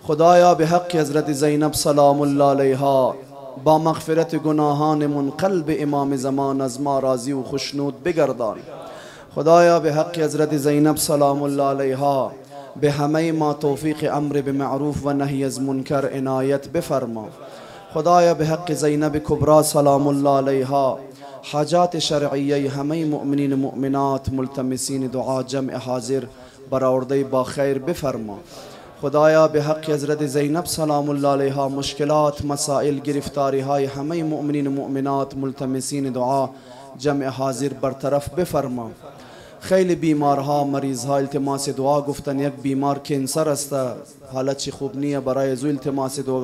خدایا به حق حضرت زینب سلام الله علیها با مغفرت گناهان منقلب امام زمان از ما راضی و خشنود بگردان. خدایا به حق حضرت زینب سلام الله علیها به همه ما توفیق امر به معروف و نهی از منکر عنایت بفرما. خدایا به حق زینب کبرا سلام الله علیها حاجات شرعیه همه مؤمنین مؤمنات ملتمسین دعا جمع حاضر برآورده با خیر بفرما. خدایا به حق حضرت زینب سلام الله علیها مشکلات مسائل گرفتاری های همه مؤمنین مؤمنات ملتمسین دعا جمع حاضر برطرف بفرما. خیلی بیمارها مریضها التماس دعا گفتن. یک بیمار کینسر است، حالت خوب نیه، برای زو التماس دعا